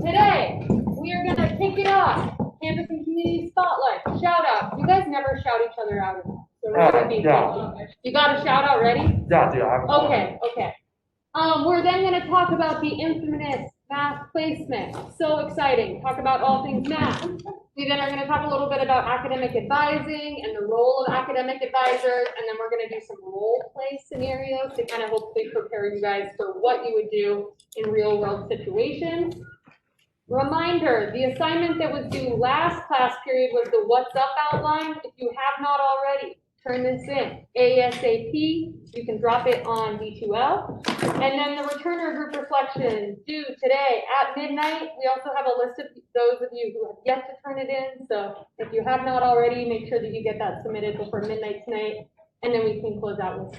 Today, we are going to kick it off. Campus and Community Spotlight. Shout out. You guys never shout each other out enough. So we're going to be You got a shout out ready? Yeah. Okay. We're then going to talk about the infamous math placement. So exciting. Talk about all things math. We then are going to talk a little bit about academic advising and the role of academic advisors, and then we're going to do some role play scenarios to kind of hopefully prepare you guys for what you would do in real world situations. Reminder, the assignment that was due last class period was the What's Up outline. If you have not already, turn this in ASAP. You can drop it on D2L. And then the returner group reflection due today at midnight. We also have a list of those of you who have yet to turn it in. So if you have not already, make sure that you get that submitted before midnight tonight. And then we can close out with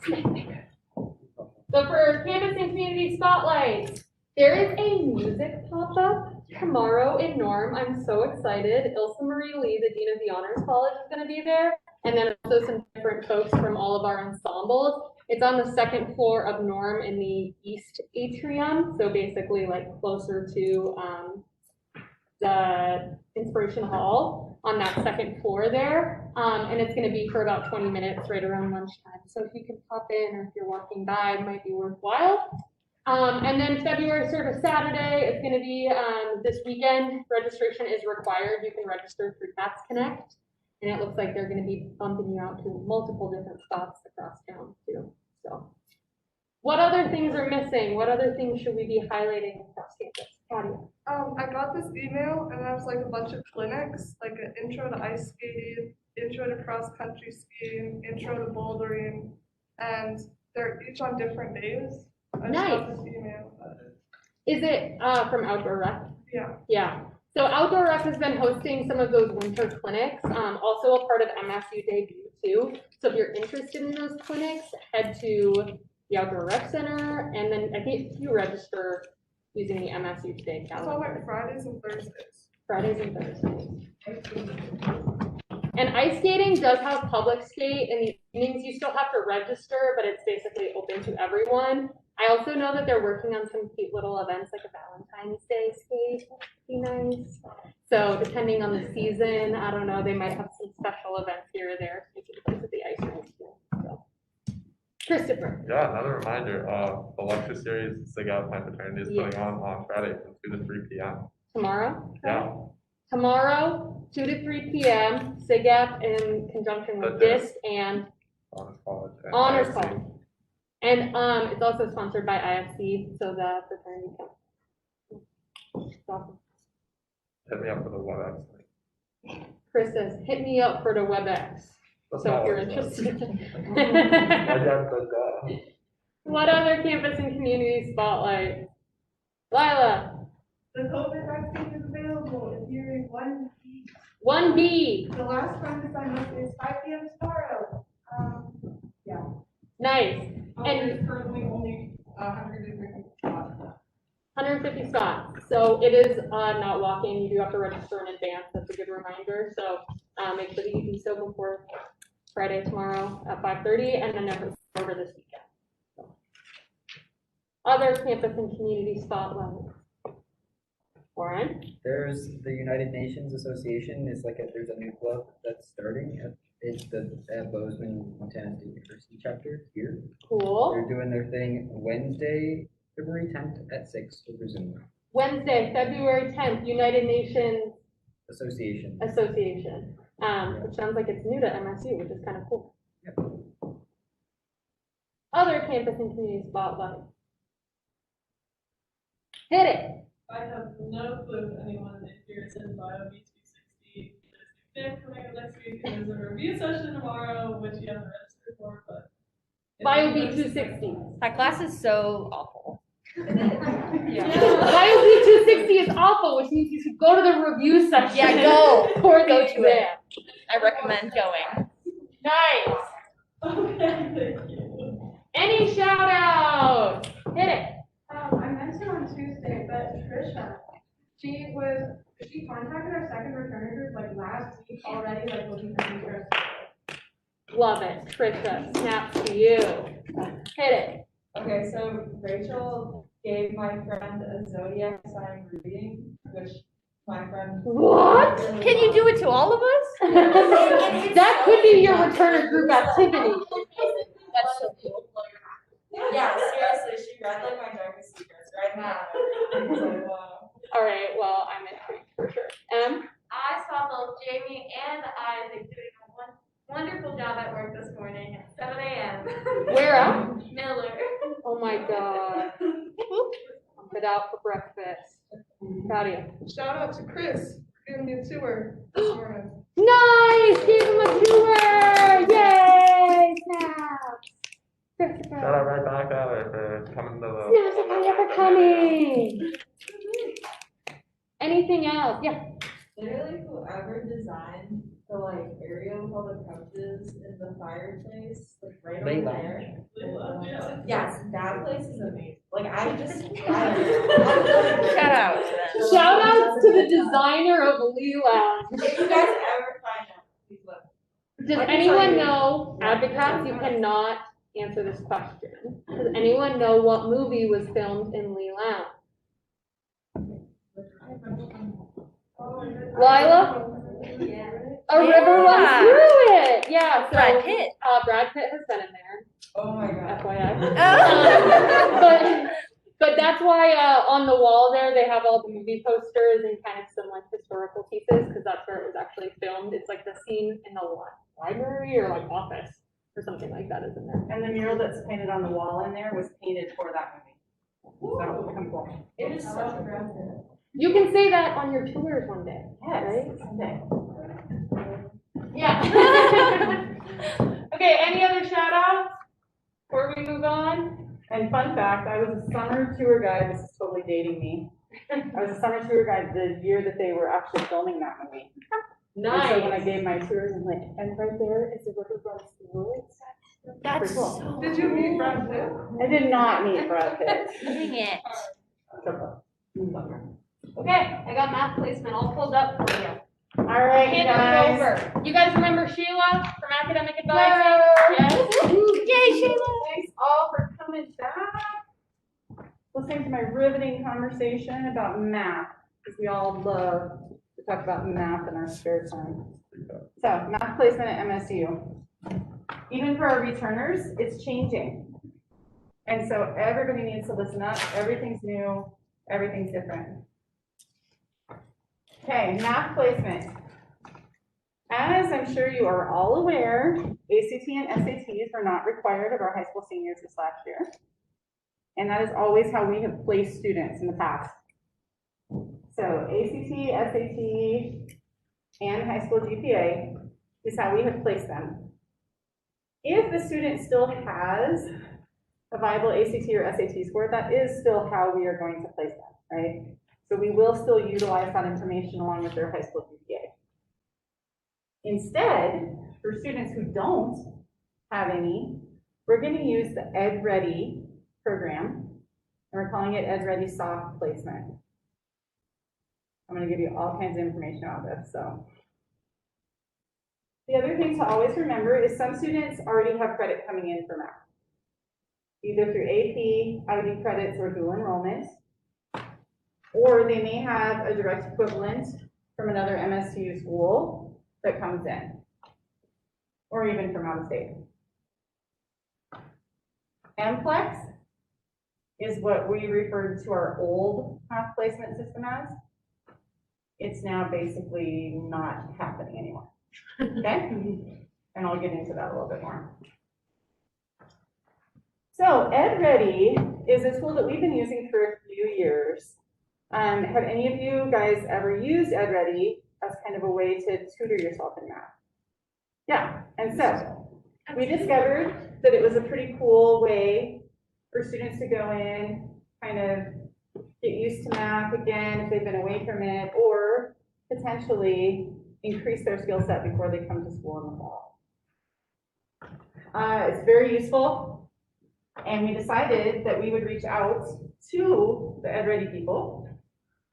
snack. So for Campus and Community Spotlights, there is a music pop-up tomorrow in Norm. I'm so excited. Ilsa Marie Lee, the Dean of the Honors College, is going to be there. And then also some different folks from all of our ensembles. It's on the second floor of Norm in the East Atrium. So basically like closer to the Inspiration Hall on that second floor there. And it's going to be for about 20 minutes right around lunchtime. So if you can pop in or if you're walking by, it might be worthwhile. And then February sort of Saturday, it's going to be this weekend. Registration is required. You can register through Cats Connect. And it looks like they're going to be bumping you out to multiple different spots across town too. So what other things are missing? What other things should we be highlighting across campus? Claudia? I got this email and it was like a bunch of clinics, like an intro to ice skating, intro to cross country skiing, intro to bouldering, and they're each on different days. I just got this email about it. Is it from Outdoor Rec? Yeah. Yeah. So Outdoor Rec has been hosting some of those winter clinics, also a part of MSU Debut too. So if you're interested in those clinics, head to the Outdoor Rec Center, and then I think you register using the MSU Today calendar. It's on like Fridays and Thursdays. Fridays and Thursdays. And ice skating does have public skate in the evenings. You still have to register, but it's basically open to everyone. I also know that they're working on some cute little events like a Valentine's Day skate. That would be nice. So depending on the season, I don't know, they might have some special events here or there. So you can visit the ice rink too. So. Christopher. Yeah, another reminder, the lecture series SIG Out My Fraternity is putting on Friday from 2 to 3 p.m. Tomorrow? Yeah. Tomorrow, 2 to 3 p.m., SIGAP in conjunction with DIST and Honors College. Honors College. And it's also sponsored by IFC, so the fraternity comes. Awesome. Hit me up for the WebEx. Chris says, hit me up for the WebEx. That's So not if you're what it says. interested. What other campus and community spotlight? Lila. The COVID vaccine is available if you're in 1B. 1B. The last time assignment is 5 p.m. tomorrow. Yeah. Nice. And there's currently only 150 spots. 150 spots. So it is not walk-in. You do have to register in advance. That's a good reminder. So make sure that you do so before Friday tomorrow at 5:30, and then never over this weekend. So. Other campus and community spotlights. Warren? There's the United Nations Association. There's a new club that's starting. It's the Bozeman, Montana State University chapter here. Cool. They're doing their thing Wednesday, February 10th at 6 over Zoom. Wednesday, February 10th, United Nations Association. Which sounds like it's new to MSU, which is kind of cool. Yep. Other campus and community spotlight. Hit it. I have no clue if anyone here is in Bio B260. There's an exam coming up next week, and there's a review session tomorrow, which you haven't registered for, but. Bio B260. That class is so awful. Yeah. Bio B260 is awful, which means you should go to the review session. Yeah, go. For the Go to exam. it. I recommend going. Nice. Okay, thank you. Any shout outs? Hit it. I mentioned on Tuesday, but Trisha, she contacted our second returner group like last week already, like looking for teachers. Love it. Trisha, snaps to you. Hit it. Okay, so Rachel gave my friend a zodiac sign reading, which my friend. What? really Can you loved. do it to all of us? That could be your returner group activity. That's so cool. Yeah, seriously, she read like my darkest secrets right now. I was like, wow. All right, well, I'm intrigued for sure. I saw both Jamie and Isaac doing a wonderful job at work this morning at 7 a.m. Where at? Miller. Oh my God. Pump it out for breakfast. Proud of you. Shout out to Chris for giving me a tour this morning. Nice! Give him a tour! Yay! Snaps! Christopher. Shout out right back at her for coming to the. Snaps are finally for coming. Anything else? Yeah. Literally whoever designed the like area with all the couches in the fireplace, like right over there. Yeah. Yes, that place is amazing. Like I just. Shout out to them. Shout outs to the designer of Lee Lounge. If you guys ever find out, please let me. Does I can anyone tell you. know, advocates, you cannot answer this question. Does anyone know what movie was filmed in Lee Lounge? Lila? A river runs Yeah. through it. Yeah, so Brad Pitt. Brad Pitt has been in there. Oh my god. FYI. Oh. But that's why on the wall there they have all the movie posters and kind of some like historical pieces because that's where it was actually filmed. It's like the scene in the library or like office or something like that is in there. And the mural that's painted on the wall in there was painted for that movie. So, kind of cool. It is such a grand thing. You can say that on your tours one day, right? Yes, someday. Yeah. Okay, any other shout outs before we move on? And fun fact, I was a summer tour guide, this is totally dating me. I was a summer tour guide the year that they were actually filming that movie. And so when I gave my tours, I'm like, and right there is the river runs through it. That's Pretty cool. so. Did you meet Brad Pitt? I did not meet Brad Pitt. Dang it. Okay, I got math placement all pulled up for you. All right, Hand guys. it over. You guys remember Sheila from Academic Advising? Yes? Yay, Sheila. Thanks all for coming back. Listening to my riveting conversation about math, because we all love to talk about math in our spare time. So, math placement at MSU. Even for our returners, it's changing. And so everybody needs to listen up. Everything's new, everything's different. Okay, math placement. As I'm sure you are all aware, ACT and SATs were not required of our high school seniors this last year. And that is always how we have placed students in the past. So ACT, SAT, and high school GPA is how we have placed them. If the student still has a viable ACT or SAT score, that is still how we are going to place them, right? So we will still utilize that information along with their high school GPA. Instead, for students who don't have any, we're going to use the EdReady program, and we're calling it EdReady Soft Placement. I'm going to give you all kinds of information about this. So, the other thing to always remember is some students already have credit coming in for math, either through AP, IB credits, or dual enrollment, or they may have a direct equivalent from another MSU school that comes in, or even from out of state. MPlex is what we referred to our old math placement system as. It's now basically not happening anymore, okay? And I'll get into that a little bit more. So EdReady is a tool that we've been using for a few years. Have any of you guys ever used EdReady as kind of a way to tutor yourself in math? Yeah, and so we discovered that it was a pretty cool way for students to go in, kind of get used to math again if they've been away from it, or potentially increase their skill set before they come to school in the fall. It's very useful, and we decided that we would reach out to the EdReady people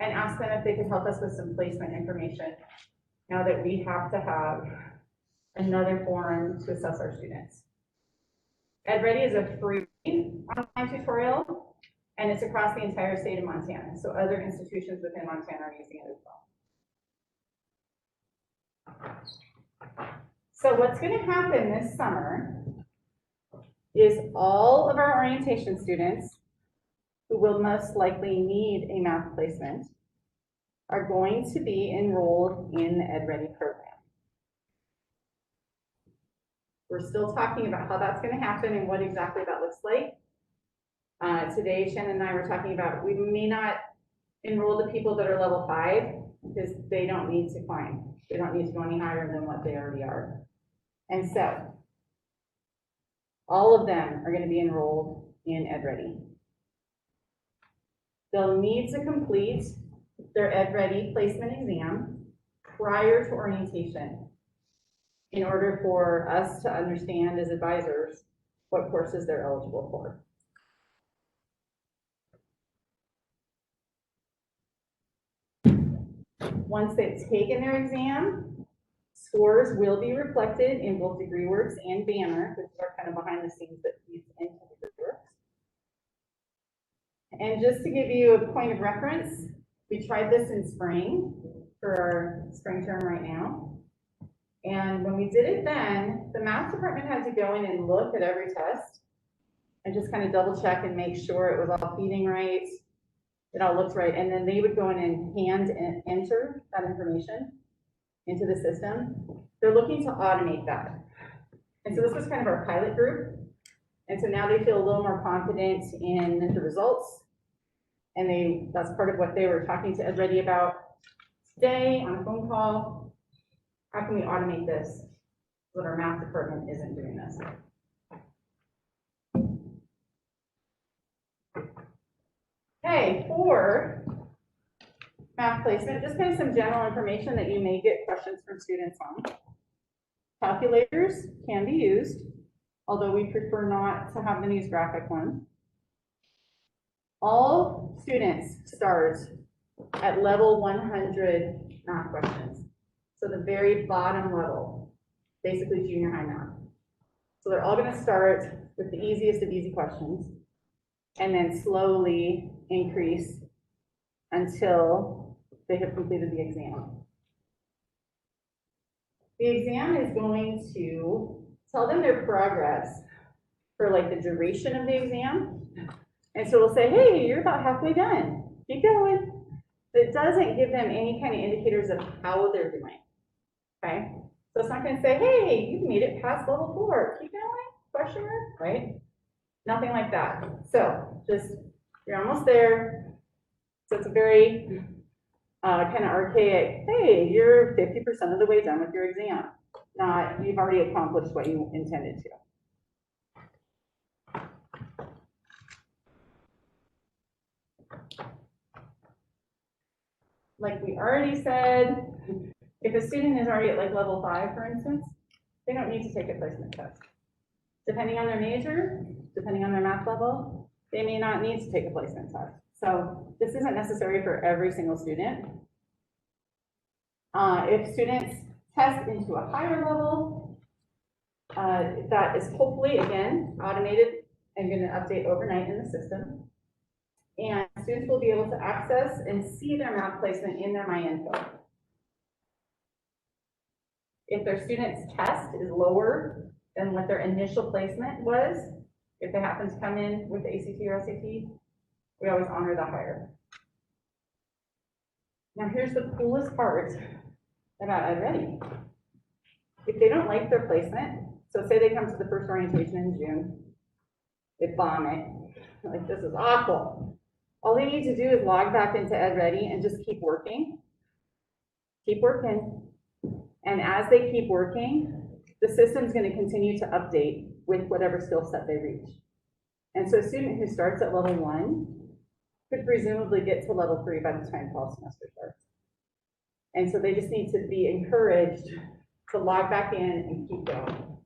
and ask them if they could help us with some placement information now that we have to have another forum to assess our students. EdReady is a free online tutorial, and it's across the entire state of Montana. So other institutions within Montana are using it as well. So what's going to happen this summer is all of our orientation students who will most likely need a math placement are going to be enrolled in the EdReady program. We're still talking about how that's going to happen and what exactly that looks like. Today, Shannon and I were talking about we may not enroll the people that are level 5 because they don't need to climb. They don't need to go any higher than what they already are. And so, all of them are going to be enrolled in EdReady. They'll need to complete their EdReady placement exam prior to orientation in order for us to understand as advisors what courses they're eligible for. Once they've taken their exam, scores will be reflected in both DegreeWorks and Banner, which are kind of behind the scenes that feeds into DegreeWorks. And just to give you a point of reference, we tried this in spring for our spring term right now. And when we did it then, the math department had to go in and look at every test and just kind of double check and make sure it was all feeding right, it all looked right. And then they would go in and hand enter that information into the system. They're looking to automate that. And so this was kind of our pilot group. And so now they feel a little more confident in the results. And that's part of what they were talking to EdReady about today on a phone call. How can we automate this so that our math department isn't doing this? Okay, for math placement, just kind of some general information that you may get questions from students on. Calculators can be used, although we prefer not to have them use graphic ones. All students start at level 100 math questions. So the very bottom level, basically junior high math. So they're all going to start with the easiest of easy questions and then slowly increase until they have completed the exam. The exam is going to tell them their progress for like the duration of the exam. And so we'll say, hey, you're about halfway done. Keep going. But it doesn't give them any kind of indicators of how they're doing. Okay? So it's not going to say, hey, you've made it past level 4. Keep going? Question mark? Right? Nothing like that. So just, you're almost there. So it's a very kind of archaic, hey, you're 50% of the way done with your exam. Not, you've already accomplished what you intended to. Like we already said, if a student is already at like level 5, for instance, they don't need to take a placement test. Depending on their major, depending on their math level, they may not need to take a placement test. So this isn't necessary for every single student. If students test into a higher level, that is hopefully, again, automated and going to update overnight in the system. And students will be able to access and see their math placement in their MyInfo. If their student's test is lower than what their initial placement was, if they happen to come in with the ACT or SAT, we always honor the higher. Now here's the coolest part about EdReady. If they don't like their placement, so say they come to the first orientation in June, they bomb it, like this is awful. All they need to do is log back into EdReady and just keep working. Keep working. And as they keep working, the system's going to continue to update with whatever skill set they reach. And so a student who starts at level 1 could presumably get to level 3 by the time fall semester starts. And so they just need to be encouraged to log back in and keep going.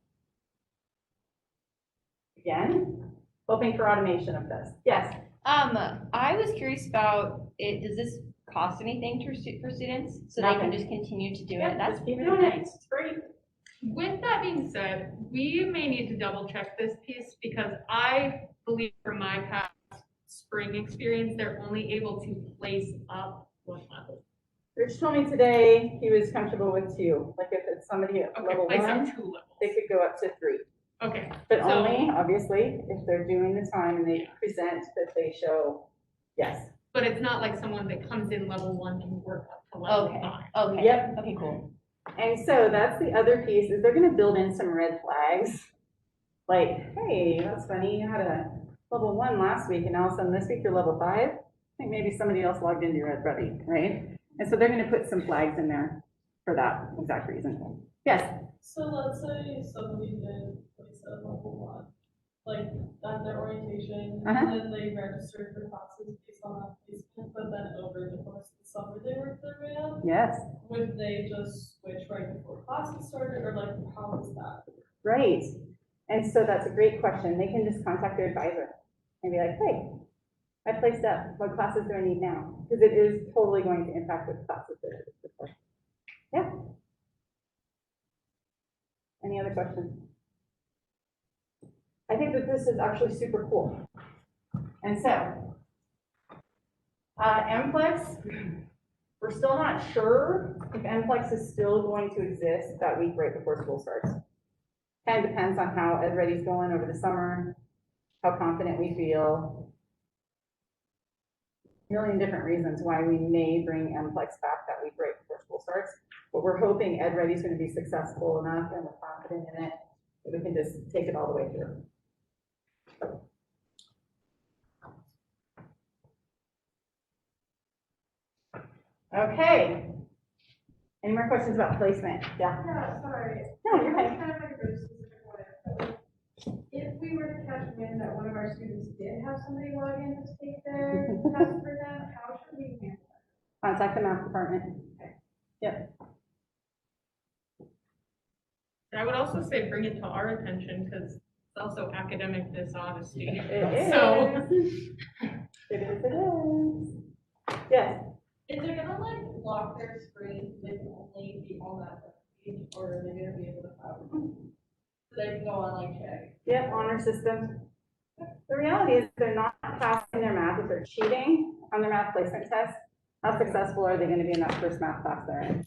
Again, hoping for automation of this. Yes? I was curious about it. Does this cost anything for students? So they can just continue to do it? That's keep it really in. nice. It's great. With that being said, we may need to double check this piece because I believe from my past spring experience, they're only able to place up one level. Rich told me today he was comfortable with 2, like if it's somebody at Okay, level place 1, up 2 levels. they could go up to 3. Okay, But so- only, obviously, if they're doing the time and they present that they show, yes. but it's not like someone that comes in level 1 can work up to level Okay, 5. okay. Yep. Okay, cool. And so that's the other piece, is they're gonna build in some red flags. Like, hey, that's funny, you had a level 1 last week and all of a sudden this week you're level 5. I think maybe somebody else logged into your already, right? And so they're gonna put some flags in there for that exact reason. Yes, So let's say somebody did place at level 1, like at their orientation, Uh-huh. and then they registered for classes based on that placement, but then over the course of the summer they worked their way up. yes, Would they just switch right before classes started, or like how is that? right. And so that's a great question. They can just contact their advisor and be like, hey, I placed up, what classes do I need now? Because it is totally going to impact the classes that are before. Yeah. Any other questions? I think that this is actually super cool. And so, MPlex, we're still not sure if MPlex is still going to exist that week right before school starts. Kind of depends on how Ed Ready's going over the summer, how confident we feel. A million different reasons why we may bring MPlex back that week right before school starts. But we're hoping Ed Ready's going to be successful enough and we're confident in it that we can just take it all the way through. Okay. Any more questions about placement? Yeah. Yeah, sorry. No, you're It's fine. kind of like a very specific one. But if we were to catch wind that one of our students did have somebody log in to take their test for them, how should we handle it? Contact the math department. Yep. And I would also say bring it to our attention, because it's also academic dishonesty. It is. So- It is. Yes. Is it gonna like lock their screen, so they can only be on that page, or are they gonna be able to have? So they can go on like check. Yep, honor system. The reality is they're not passing their math, if they're cheating on their math placement test, how successful are they gonna be in that first math class they're in?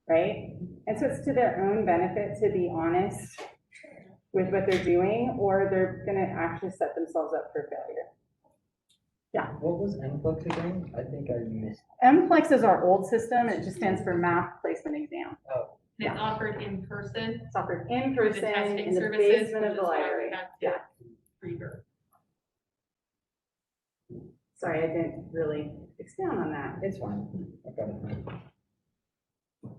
Right? And so it's to their own benefit to be honest with what they're doing, or they're gonna actually set themselves up for failure. What was NCLEX again? I think I missed. MPlex is our old system, it just stands for Math Placement Exam. Oh, It's offered in person. It's offered in through the person testing in the services, basement of which the is why we library. had to Yeah, rebirth. sorry, I didn't really expound on that. it's fine. I got it.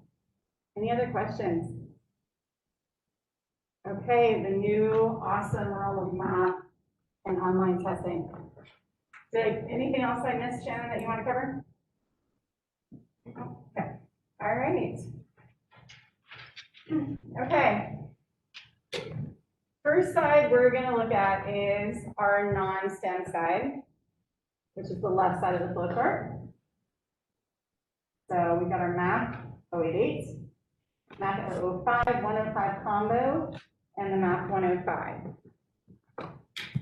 Any other questions? Okay, the new awesome realm of math and online testing. Anything else I missed, Shannon, that you want to cover? Okay, all right. Okay. First side we're gonna look at is our non-STEM side, which is the left side of the flow chart. So we got our math 088, math 005, 105 combo, and the math 105.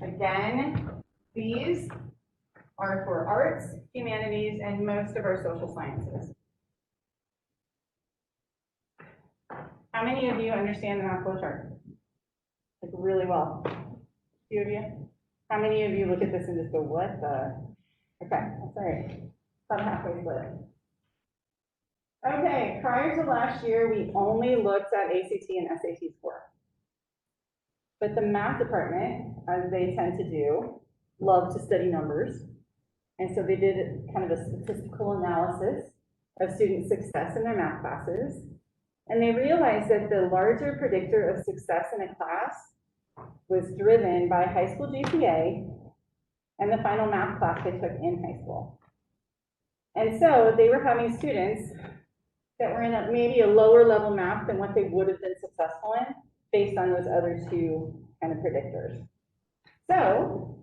Again, these are for arts, humanities, and most of our social sciences. How many of you understand the math flow chart? Like really well? A few of you? How many of you look at this and just go, what the? Okay, that's all right. About halfway split. Okay, prior to last year, we only looked at ACT and SAT score. But the math department, as they tend to do, love to study numbers. And so they did kind of a statistical analysis of student success in their math classes. And they realized that the larger predictor of success in a class was driven by high school GPA and the final math class they took in high school. And so they were having students that were in maybe a lower level math than what they would have been successful in based on those other two kind of predictors. So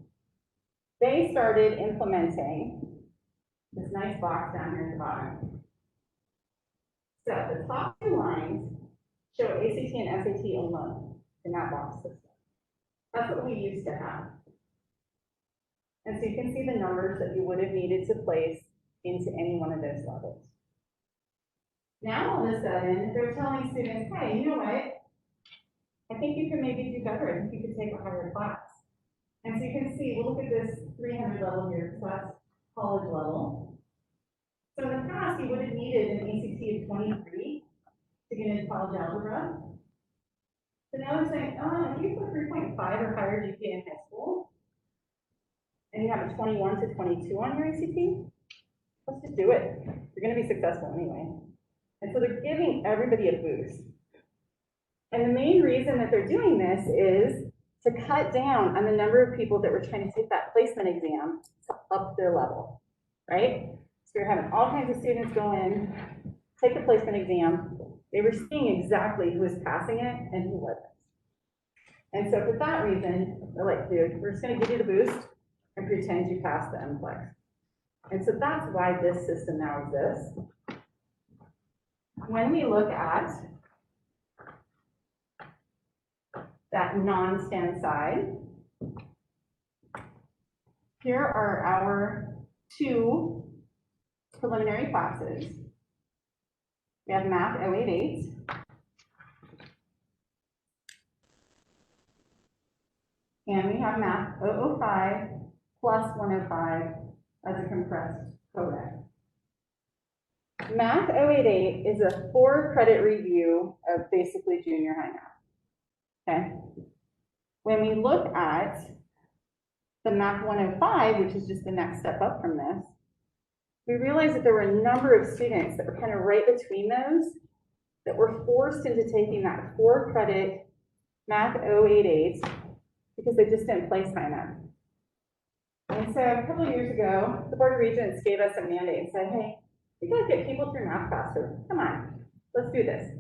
they started implementing this nice box down here at the bottom. So the top two lines show ACT and SAT alone in that box system. That's what we used to have. And so you can see the numbers that you would have needed to place into any one of those levels. Now, all of a sudden, they're telling students, hey, you know what? I think you can maybe do better. I think you could take a higher class. And so you can see, we'll look at this 300 level here, because that's college level. So in the past, you would have needed an ACT of 23 to get into college algebra. So now they're saying, oh, if you put 3.5 or higher GPA in high school, and you have a 21 to 22 on your ACT, let's just do it. You're going to be successful anyway. And so they're giving everybody a boost. And the main reason that they're doing this is to cut down on the number of people that were trying to take that placement exam to up their level, right? So you're having all kinds of students go in, take the placement exam. They were seeing exactly who was passing it and who wasn't. And so for that reason, they're like, dude, we're just going to give you the boost and pretend you passed the NCLEX. And so that's why this system now exists. When we look at that non-STEM side, here are our 2 preliminary classes. We have Math 088. And we have Math 005 plus 105 as a compressed codec. Math 088 is a 4-credit review of basically junior high math. Okay. When we look at the Math 105, which is just the next step up from this, we realized that there were a number of students that were kind of right between those that were forced into taking that 4-credit Math 088 because they just didn't place high enough. And so a couple of years ago, the Board of Regents gave us a mandate and said, hey, we gotta get people through math faster. Come on, let's do this.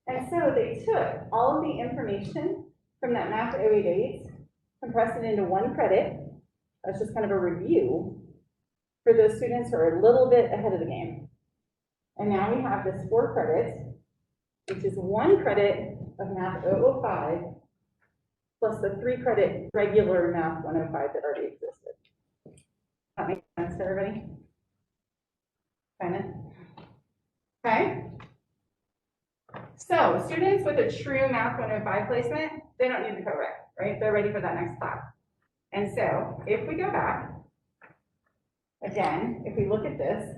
And so they took all of the information from that Math 088, compressed it into 1 credit. That's just kind of a review for those students who are a little bit ahead of the game. And now we have this 4 credits, which is 1 credit of Math 005, plus the 3-credit regular Math 105 that already existed. That makes sense to everybody? Kind of? Okay. So students with a true Math 105 placement, they don't need the co-rec, right? They're ready for that next class. And so if we go back, again, if we look at this,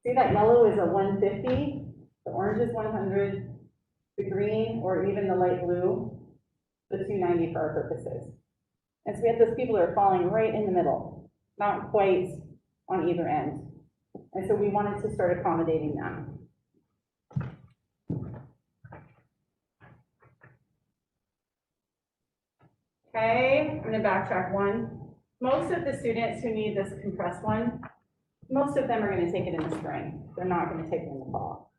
see that yellow is a 150, the orange is 100, the green or even the light blue, the 290 for our purposes. And so we have those people that are falling right in the middle, not quite on either end. And so we wanted to start accommodating them. Okay, I'm going to backtrack one. Most of the students who need this compressed one, most of them are going to take it in the spring. They're not going to take it in the fall.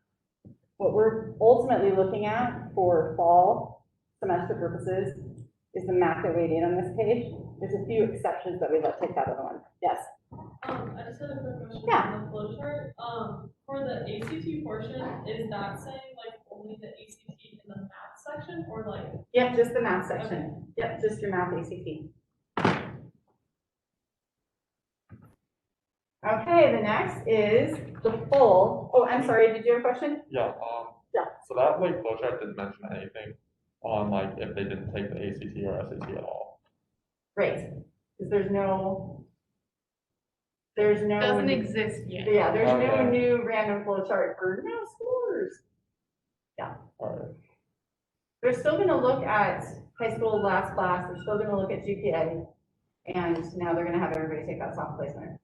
What we're ultimately looking at for fall semester purposes is the Math 088 on this page. There's a few exceptions that we let take that other one. Yes? I just had a quick question Yeah. on the flow chart. For the ACT portion, is that saying like only the ACT in the math section or like? Yep, just the math section. Yep, just your math ACT. Okay, the next is the full. Oh, I'm sorry, did you have a question? Yeah, Yeah. so that like flowchart didn't mention anything on like if they didn't take the ACT or SAT at all. Great, because there's no. Doesn't exist yet. Yeah, there's no Okay. new random flow chart for no scores. Alright, They're still gonna look at high school last class, they're still gonna look at GPA, and now they're gonna have everybody take that soft placement.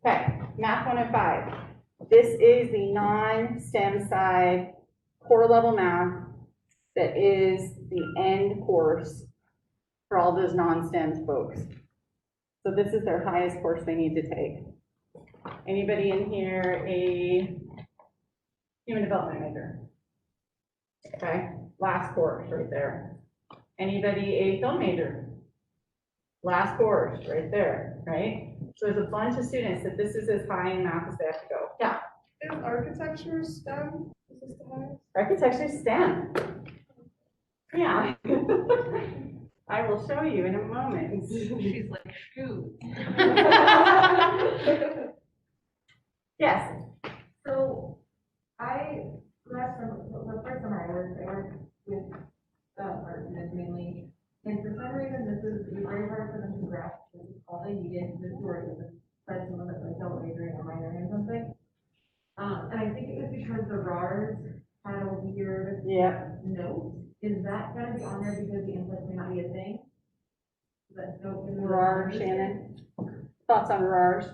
Okay, Math 105. This is the non-STEM side core level math that is the end course for all those non-STEM folks. So this is their highest course they need to take. Anybody in here a human development major? Okay, last course right there. Anybody a film major? Last course right there, right? So there's a bunch of students that this is as high in math as they have to go. Yeah. Is architecture STEM? Is this the highest? Architecture is STEM. Yeah. I will show you in a moment. She's like, shoot. Yes, So, the first summer I worked with, our students mainly, and for some reason, this is very hard for them to grasp, all they needed, this word was said someone that like double majoring or minoring in something. And I think it was because the RARs had a weird yeah, note, is that gonna be on there because the inputs may not be a thing? Is that note in the RAR, Shannon. Thoughts on RARs?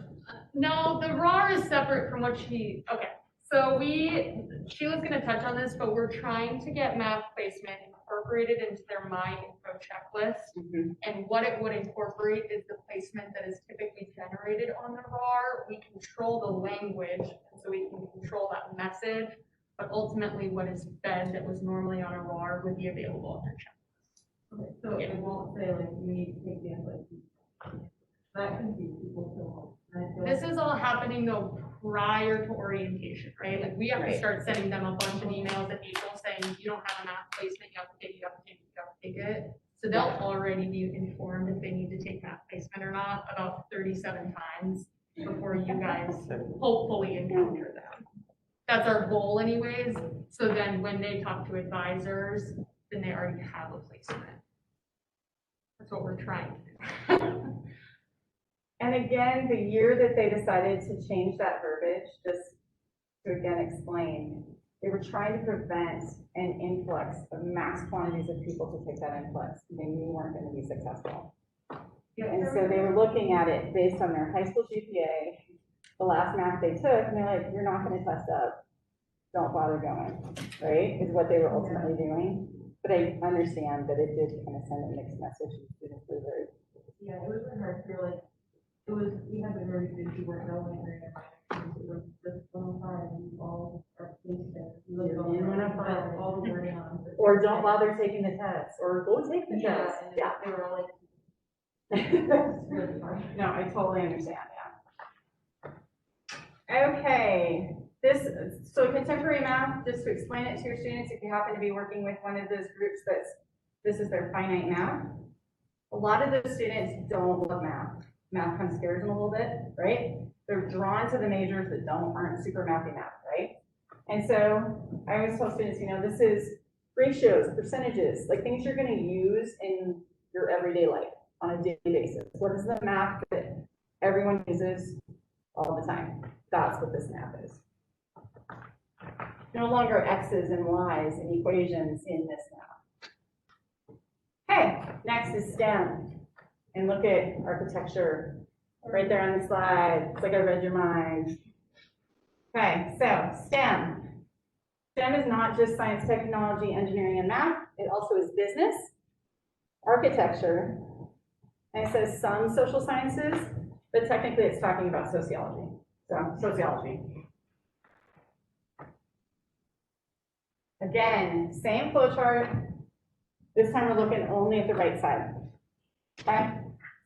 No, the RAR is separate from what okay, so Sheila's gonna touch on this, but we're trying to get math placement incorporated into their My Info checklist. Mhm. And what it would incorporate is the placement that is typically generated on the RAR. We control the language, and so we can control that message, but ultimately what is fed that was normally on a RAR would be available on their checklist. Okay, so it won't say like, you need to take the input. That confuses people so much. And I feel This like- is all happening though prior to orientation, right? Like we have to Right. start sending them a bunch of emails in April saying, you don't have a math placement, you have to take it, you have to take it, you have to take it. So they'll already be informed if they need to take math placement or not about 37 times before you guys hopefully encounter them. That's our goal anyways. So then when they talk to advisors, then they already have a placement. That's what we're trying to do. And again, the year that they decided to change that verbiage, just to again explain, they were trying to prevent an influx of mass quantities of people to take that influx. They knew weren't going to be successful. And so they were looking at it based on their high school GPA, the last math they took, and they're like, you're not going to test up. Don't bother going, right? Is what they were ultimately doing. But I understand that it did kind of send a mixed message to students who were Yeah, it was really hard to like, we had been very busy working on it, it was just 105, and we all are pleased to. You're in 105. All the wording on. it. or don't bother taking the test, or go take the Yeah, test. and Yeah. they were all like, No, really hard. I totally understand, yeah. Okay, so contemporary math, just to explain it to your students, if you happen to be working with one of those groups this is their finite math. A lot of those students don't love math. Math kind of scares them a little bit, right? They're drawn to the majors that aren't super mathy math, right? And so I always tell students, this is ratios, percentages, like things you're gonna use in your everyday life on a daily basis. What is the math that everyone uses all the time? That's what this math is. No longer X's and Y's and equations in this math. Okay, next is STEM. And look at architecture right there on the slide. It's like I read your mind. Okay, so STEM. STEM is not just science, technology, engineering, and math. It also is business, architecture, and it says some social sciences, but technically it's talking about sociology. So, sociology. Again, same flowchart. This time we're looking only at the right side. Okay?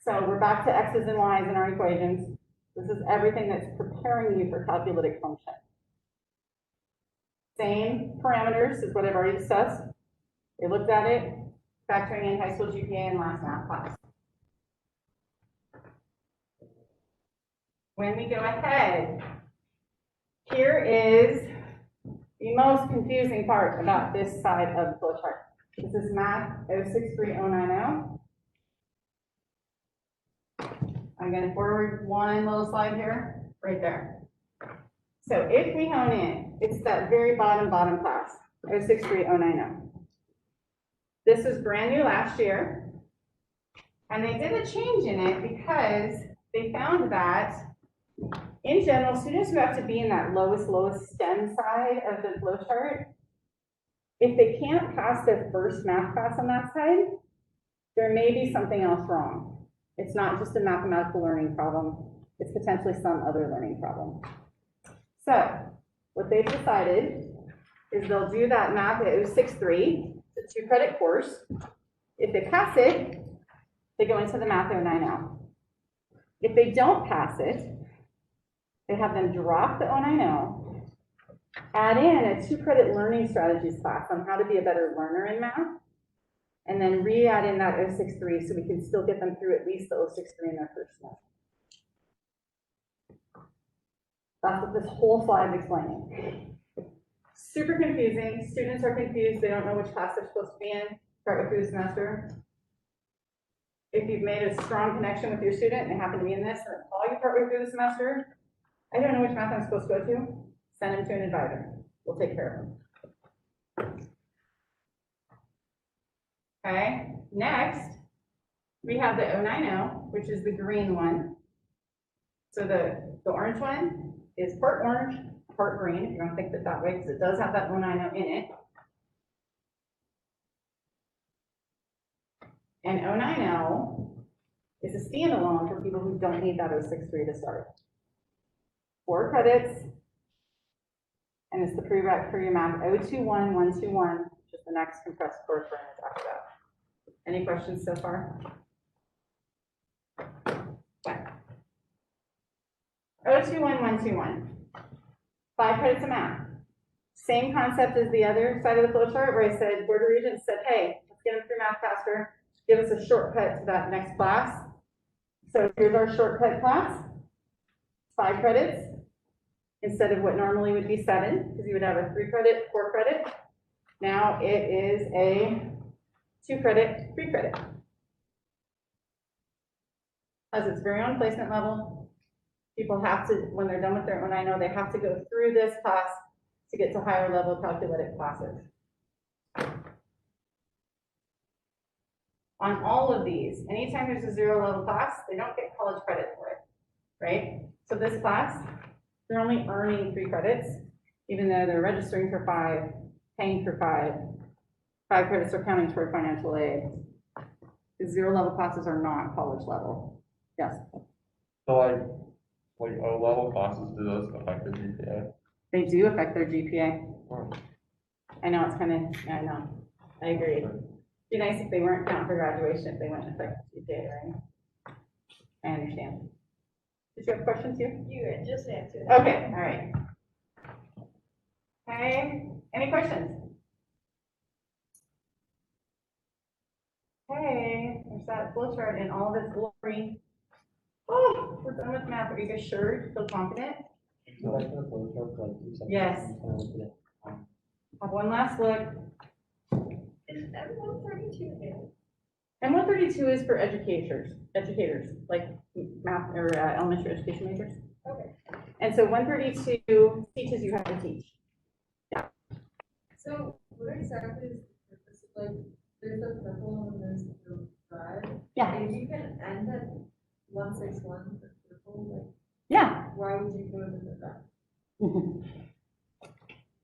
So we're back to X's and Y's in our equations. This is everything that's preparing you for calculated function. Same parameters as what I've already discussed. We looked at it, factoring in high school GPA and last math class. When we go ahead, here is the most confusing part about this side of the flowchart. This is math 063090. I'm going to forward one little slide here, right there. So if we hone in, it's that very bottom class, 063090. This was brand new last year, and they did a change in it because they found that, in general, students who have to be in that lowest STEM side of the flowchart, if they can't pass their first math class on that side, there may be something else wrong. It's not just a mathematical learning problem, it's potentially some other learning problem. So, what they've decided is they'll do that math at 063, it's a 2-credit course. If they pass it, they go into the math 090. If they don't pass it, they have them drop the 090, add in a 2-credit learning strategies class on how to be a better learner in math, and then re-add in that 063 so we can still get them through at least the 063 in their first semester. That's what this whole slide is explaining. Super confusing. Students are confused. They don't know which class they're supposed to be in partway through the semester. If you've made a strong connection with your student and they happen to be in this and call you partway through the semester, I don't know which math I'm supposed to go to, send them to an advisor. We'll take care of them. Okay, next, we have the 090, which is the green one. So the orange one is part orange, part green, if you want to think of it that way, because it does have that 090 in it. And 090 is a standalone for people who don't need that 063 to start. 4 credits, and it's the prereq for your math 021, 121, which is the next compressed course we're going to talk about. Any questions so far? Okay. 021, 121. 5 credits of math. Same concept as the other side of the flow chart where I said, Board of Regents said, hey, let's get them through math faster. Give us a shortcut to that next class. So here's our shortcut class. 5 credits instead of what normally would be 7, because you would have a 3 credit, 4 credit. Now it is a 2 credit, 3 credit. Has its very own placement level. People have to, when they're done with their own, I know they have to go through this class to get to higher level calculated classes. On all of these, anytime there's a 0 level class, they don't get college credit for it, right? So this class, they're only earning 3 credits, even though they're registering for 5, paying for 5. 5 credits are counting toward financial aid. The 0 level classes are not college level. Yes? So like O level classes, do those affect the GPA? They do affect their GPA. Oh. I know, it's kind of, I know, I agree. It'd be nice if they weren't counting for graduation, if they wouldn't affect GPA, right? I understand. Did you have questions here? You just answered. Okay, all right. Okay, any questions? Okay, there's that flow chart in all of its glory. Oh, we're done with math. Are you guys sure? Feel confident? Yes. Have one last look. Is M132 new? And 132 is for educators, like math or elementary education majors. Okay. And so 132 teaches you how to teach. So what exactly is the purpose of, like, there's the purple and there's the red? Yeah. And you can end at 161 for purple, like, Yeah. why would you go to the red?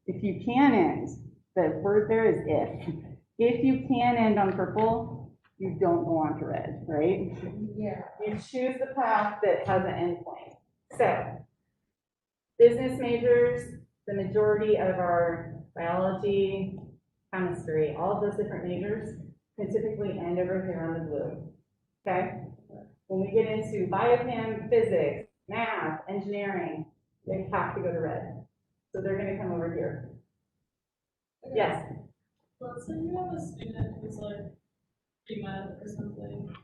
If you can end, the word there is if. If you can end on purple, you don't go on to red, right? Yeah. You choose the path that has an endpoint. So, business majors, the majority of our biology, chemistry, all of those different majors can typically end over here on the blue. Okay? When we get into biochem, physics, math, engineering, they have to go to red. So they're going to come over here. Yes. Let's say you have a student who's like pre-med or something,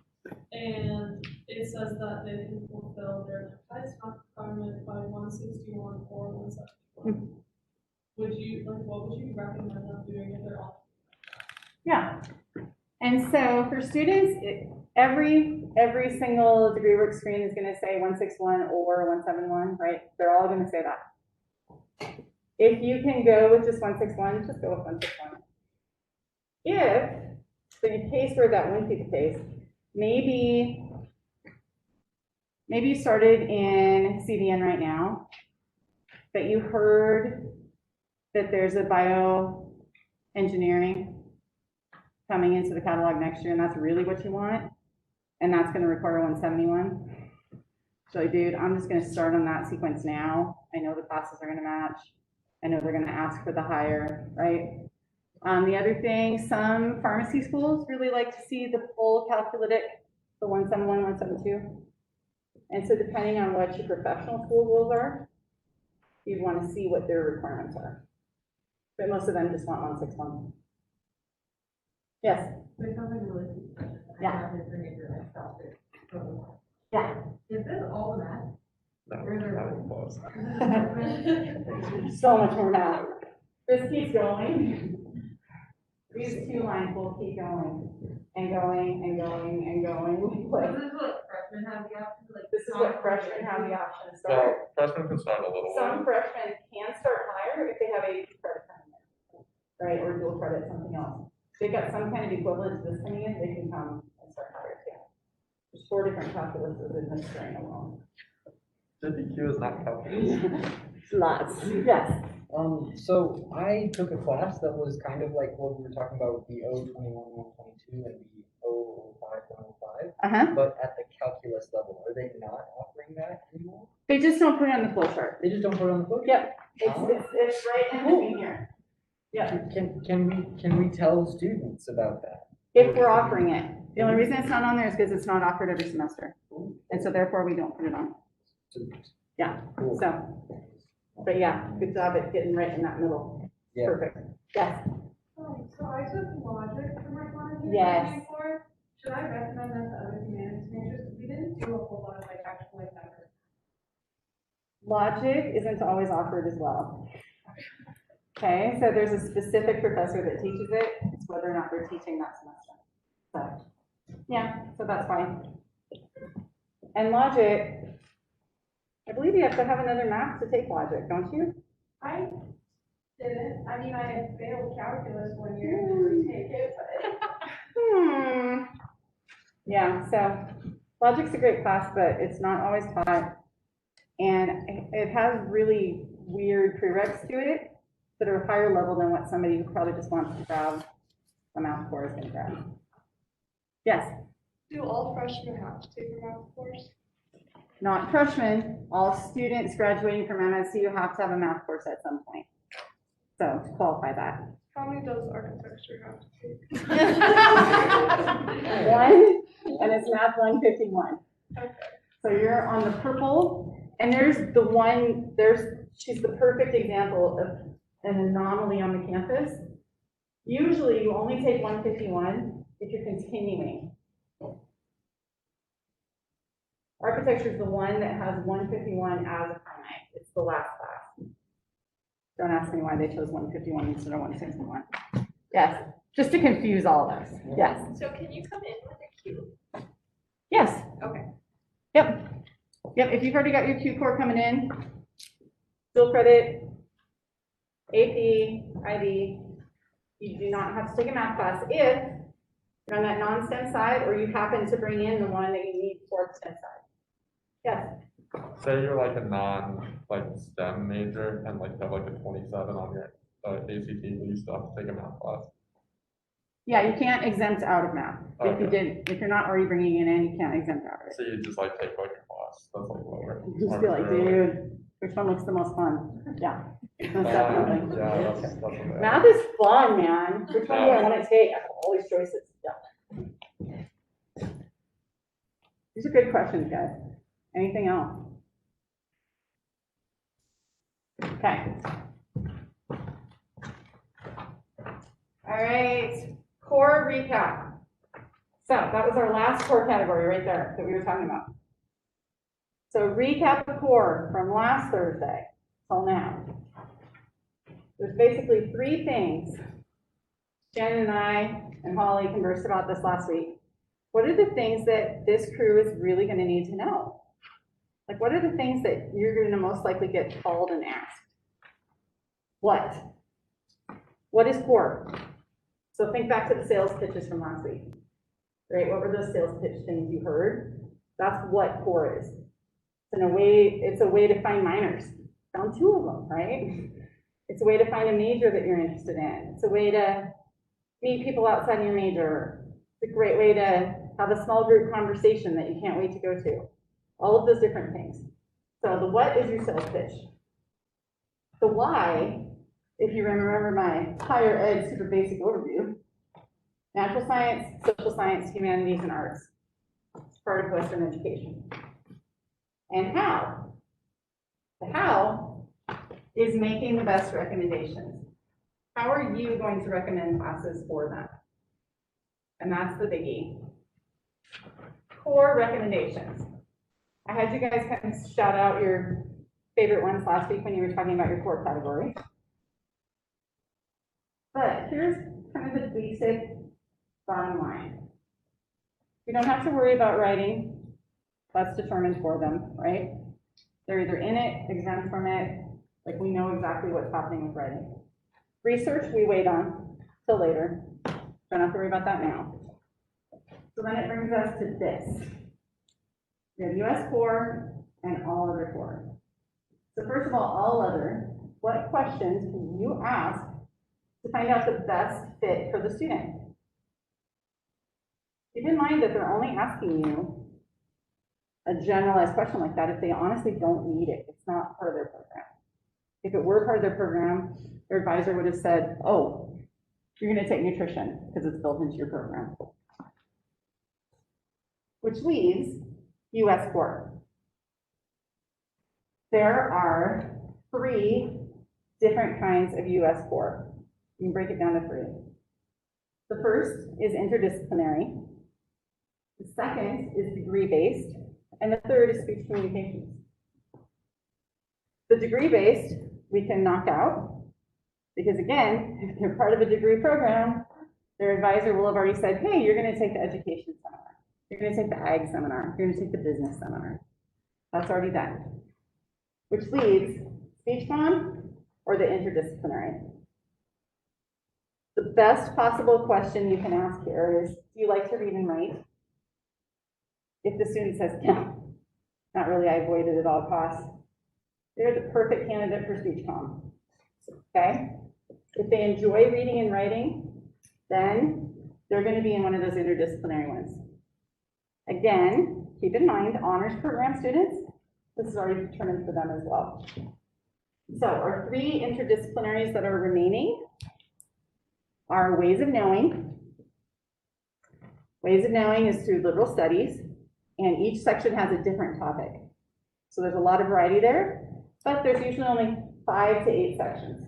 and it says that they can fulfill their highest math requirement by 161 or 171. Would you, like, what would you recommend them doing if they're on? Yeah. And so for students, every single degree work screen is going to say 161 or 171, right? They're all going to say that. If you can go with just 161, just go with 161. If, in case where that wouldn't be the case, maybe you started in CDN right now, but you heard that there's a bioengineering coming into the catalog next year, and that's really what you want, and that's going to require 171. So, dude, I'm just going to start on that sequence now. I know the classes are going to match. I know they're going to ask for the higher, right? The other thing, some pharmacy schools really like to see the full calculated, the 171, 172. And so depending on what your professional school rules are, you'd want to see what their requirements are. But most of them just want 161. Yes, There's something really special. Yeah. Like stop it. yeah. Is this all math? No, Where they're- not even close. So much more math. This keeps going. These two lines will keep going and going and going and going. Like, This is what freshmen have the option to like. this is what freshmen have the option to start. Well, freshmen can start a little Some lower. freshmen can start higher if they have a credit coming in, right, or dual credit, something else. If they've got some kind of equivalent to this coming in, they can come and start higher too. There's 4 different calculuses in this string alone. JPQ is not calculus. Lots, yes. So I took a class that was kind of like what we were talking about, the 021-122 and the 005-105, Uh-huh. but at the calculus level. Are they not offering that anymore? They just don't put it on the flow chart. They just don't put it on the book? Yep, it's right in between here. Yeah, Can we tell students about that? if we're offering it. The only reason it's not on there is because it's not offered every semester. And so therefore we don't put it on. Yeah, Cool. so, but yeah, good job at getting right in that middle. Yeah. Perfect. Yes, So I took logic for my final year. Yes. Before. Should I recommend that to other humanities majors? We didn't do a whole lot of like actual like that. logic isn't always offered as well. Okay, so there's a specific professor that teaches it, it's whether or not they're teaching that semester. So, yeah, so that's fine. And logic, I believe you have to have another math to take logic, don't you? I didn't. I mean, I had failed calculus one year and didn't retake it, but. Yeah, so logic's a great class, but it's not always taught. And it has really weird prereqs to it that are higher level than what somebody who probably just wants to grab a math course can grab. Yes, Do all freshmen have to take a math course? not freshmen, all students graduating from MSU have to have a math course at some point. So to qualify that. How many does architecture have to take? One, and it's math 151. Okay. So you're on the purple, and there's the one, she's the perfect example of an anomaly on the campus. Usually you only take 151 if you're continuing. Architecture is the one that has 151 as a finite. It's the last class. Don't ask me why they chose 151 instead of 161. Yes, just to confuse all of us. Yes. So can you come in with a Q? Yes. Okay. Yep. Yep, if you've already got your Q core coming in, dual credit, AP, IB, you do not have to take a math class if you're on that non-STEM side or you happen to bring in the one that you need for the STEM side. Yes. Say you're like a STEM major and like have like a 27 on your ACT, but you still have to take a math class. Yeah, you can't exempt out of math. If you did, if you're not already bringing it in, you can't exempt out of it. So you just like take like a class, that's like lower. You just be like, dude, which one looks the most fun? Yeah, most definitely. Yeah, that's what Math is fun, man. Which one do I want to take? I have all these choices. Yeah. These are good questions, guys. Anything else? Okay. All right, core recap. So that was our last core category right there that we were talking about. So recap the core from last Thursday till now. There's basically 3 things. Shannon and I and Holly conversed about this last week. What are the things that this crew is really going to need to know? Like, what are the things that you're going to most likely get called and asked? What? What is core? So think back to the sales pitches from last week, right? What were those sales pitch things you heard? That's what core is. It's a way to find minors. Found 2 of them, right? It's a way to find a major that you're interested in. It's a way to meet people outside your major. It's a great way to have a small group conversation that you can't wait to go to. All of those different things. So the what is your sales pitch? The why, if you remember my higher ed super basic overview, natural science, social science, humanities, and arts. It's part of Western education. And how? The how is making the best recommendations. How are you going to recommend classes for them? And that's the biggie. Core recommendations. I had you guys kind of shout out your favorite ones last week when you were talking about your core category. But here's kind of the basic bottom line. You don't have to worry about writing. That's determined for them, right? They're either in it, exempt from it, like we know exactly what's happening with writing. Research, we wait on till later. Don't have to worry about that now. So then it brings us to this. We have US core and all other core. So first of all other, what questions can you ask to find out the best fit for the student? Keep in mind that they're only asking you a generalized question like that if they honestly don't need it. It's not part of their program. If it were part of their program, their advisor would have said, oh, you're going to take nutrition because it's built into your program. Which leaves US core. There are 3 different kinds of US core. You can break it down to 3. The first is interdisciplinary. The second is degree-based. And the third is speech communications. The degree-based, we can knock out, because again, if they're part of a degree program, their advisor will have already said, hey, you're going to take the education seminar. You're going to take the ag seminar. You're going to take the business seminar. That's already done. Which leaves speech comm or the interdisciplinary. The best possible question you can ask here is, do you like to read and write? If the student says, no, not really, I avoid it at all costs, they're the perfect candidate for speech comm. Okay? If they enjoy reading and writing, then they're going to be in one of those interdisciplinary ones. Again, keep in mind, honors program students, this is already determined for them as well. So our 3 interdisciplinaries that are remaining are ways of knowing. Ways of knowing is through liberal studies, and each section has a different topic. So there's a lot of variety there, but there's usually only 5 to 8 sections.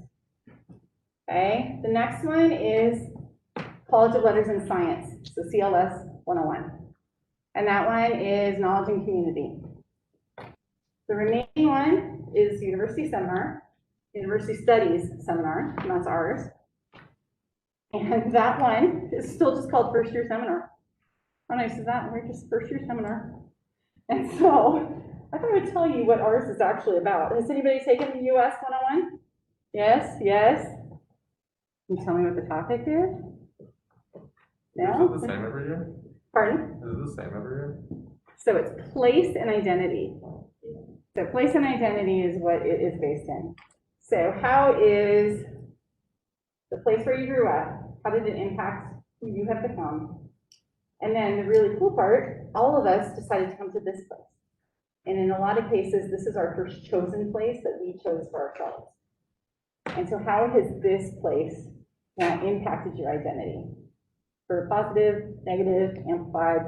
Okay, the next one is College of Letters and Science, so CLS 101. And that one is knowledge and community. The remaining one is University Seminar, University Studies Seminar, and that's ours. And that one is still just called first year seminar. How nice is that? We're just first year seminar. And so I thought I would tell you what ours is actually about. Has anybody taken the US 101? Yes, yes. Can you tell me what the topic is? No? Is it the same every year? Pardon? Is it the same every year? So it's place and identity. So place and identity is what it is based in. So how is the place where you grew up, how did it impact who you have become? And then the really cool part, all of us decided to come to this place. And in a lot of cases, this is our first chosen place that we chose for ourselves. And so how has this place now impacted your identity? For positive, negative, amplified,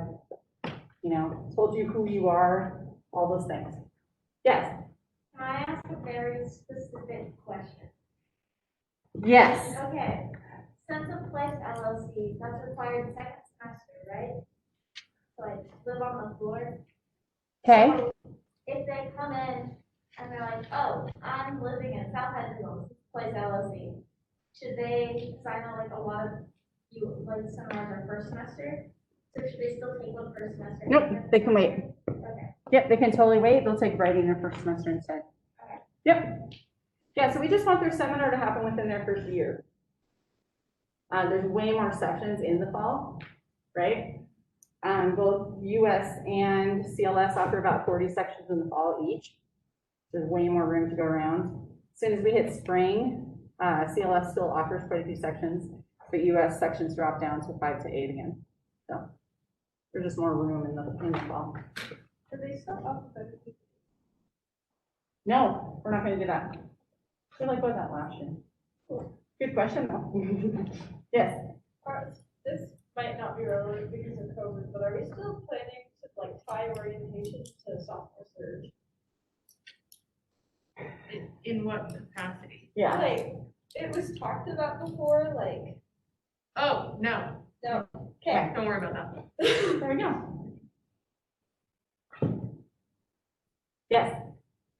you know, told you who you are, all those things. Yes? Can I ask a very specific question? Yes. Okay, since a place LLC, that's required second semester, right? So like live on the floor. Okay. So if they come in and they're like, oh, I'm living in South Edgefield, place LLC, should they sign on like a lot of like seminars are first semester? So should they still take one first semester? Nope, they can wait. Okay. Yep, they can totally wait. They'll take writing their first semester instead. Okay. Yep. Yeah, so we just want their seminar to happen within their first year. There's way more sections in the fall, right? Both US and CLS offer about 40 sections in the fall each. There's way more room to go around. As soon as we hit spring, CLS still offers quite a few sections, but US sections drop down to 5 to 8 again. So there's just more room in the fall. Do they still offer the No, we're not going to do that. I feel like what that last year. Good question though. Yes. This might not be relevant because of COVID, but are we still planning to like tie orientation to sophomore surge? In what capacity? Yeah. Like, it was talked about before, like, Oh, no. no, Okay, Don't worry about that. there we go. Yes,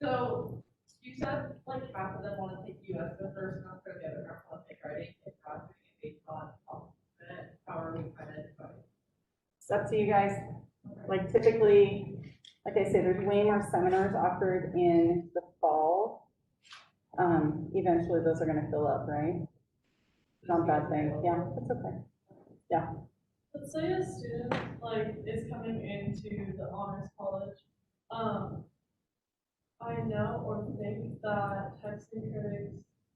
So, you said like half of them want to take US the first semester, the other half want to take writing, it's not doing it based on it, how are we kind of deciding? it's up to you guys. Like typically, like I say, there's way more seminars offered in the fall. Eventually those are gonna fill up, right? Not a bad thing, yeah, that's okay. Let's say a student like is coming into the honors college. I know or think that text and critics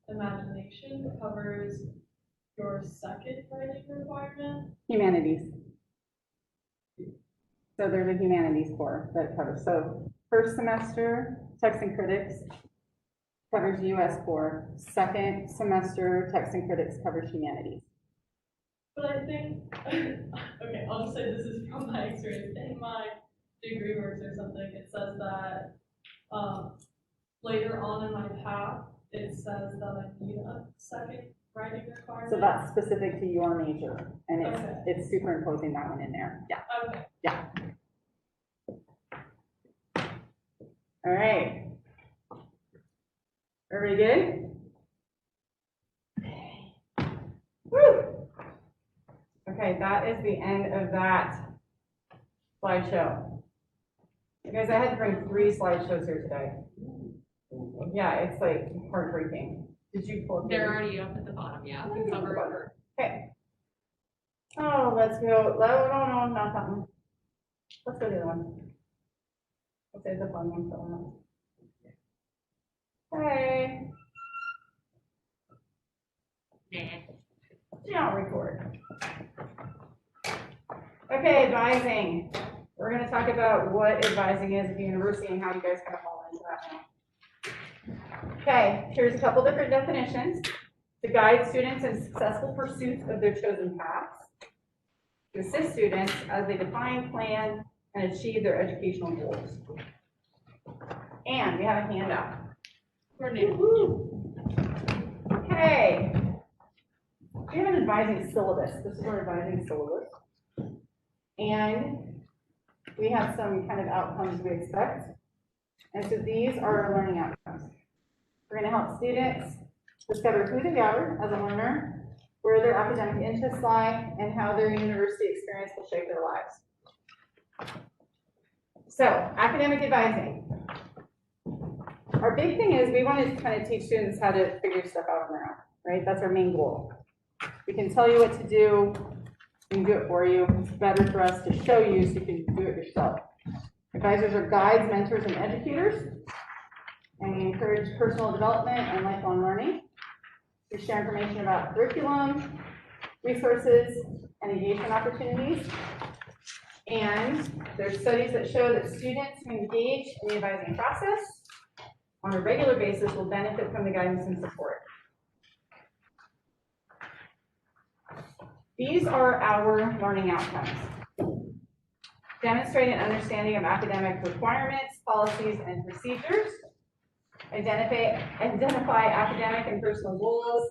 imagination covers your second writing requirement. Humanities. So there's a humanities core that covers, so first semester, text and critics covers US core, second semester, text and critics covers humanities. But I think, okay, I'll just say this is from my experience. In my degree works or something, it says that later on in my path, it says that I need a second writing requirement. So that's specific to your major, and Okay. it's superimposing that one in there, yeah. Okay. All right. Everybody good? Woo! Okay, that is the end of that slideshow. You guys, I had to bring 3 slideshows here today. Yeah, it's like heartbreaking. Did you pull? They're already up at the bottom, yeah. Cover. Okay. Oh, let's go, no, not that one. Let's go to the other one. Let's say the fun one for now. Hey. Don't record. Okay, advising. We're gonna talk about what advising is at the university and how you guys kind of fall into that now. Okay, here's a couple different definitions. To guide students in successful pursuit of their chosen paths. To assist students as they define, plan, and achieve their educational goals. And we have a handout. Okay. We have an advising syllabus. This is our advising syllabus. And we have some kind of outcomes we expect. And so these are our learning outcomes. We're going to help students discover who they are as a learner, where their academic interests lie, and how their university experience will shape their lives. So, academic advising. Our big thing is we want to kind of teach students how to figure stuff out on their own, right? That's our main goal. We can tell you what to do, we can do it for you. It's better for us to show you so you can do it yourself. Advisors are guides, mentors, and educators, and we encourage personal development and lifelong learning. We share information about curriculum, resources, and engagement opportunities. And there's studies that show that students who engage in the advising process on a regular basis will benefit from the guidance and support. These are our learning outcomes. Demonstrate an understanding of academic requirements, policies, and procedures. Identify academic and personal goals.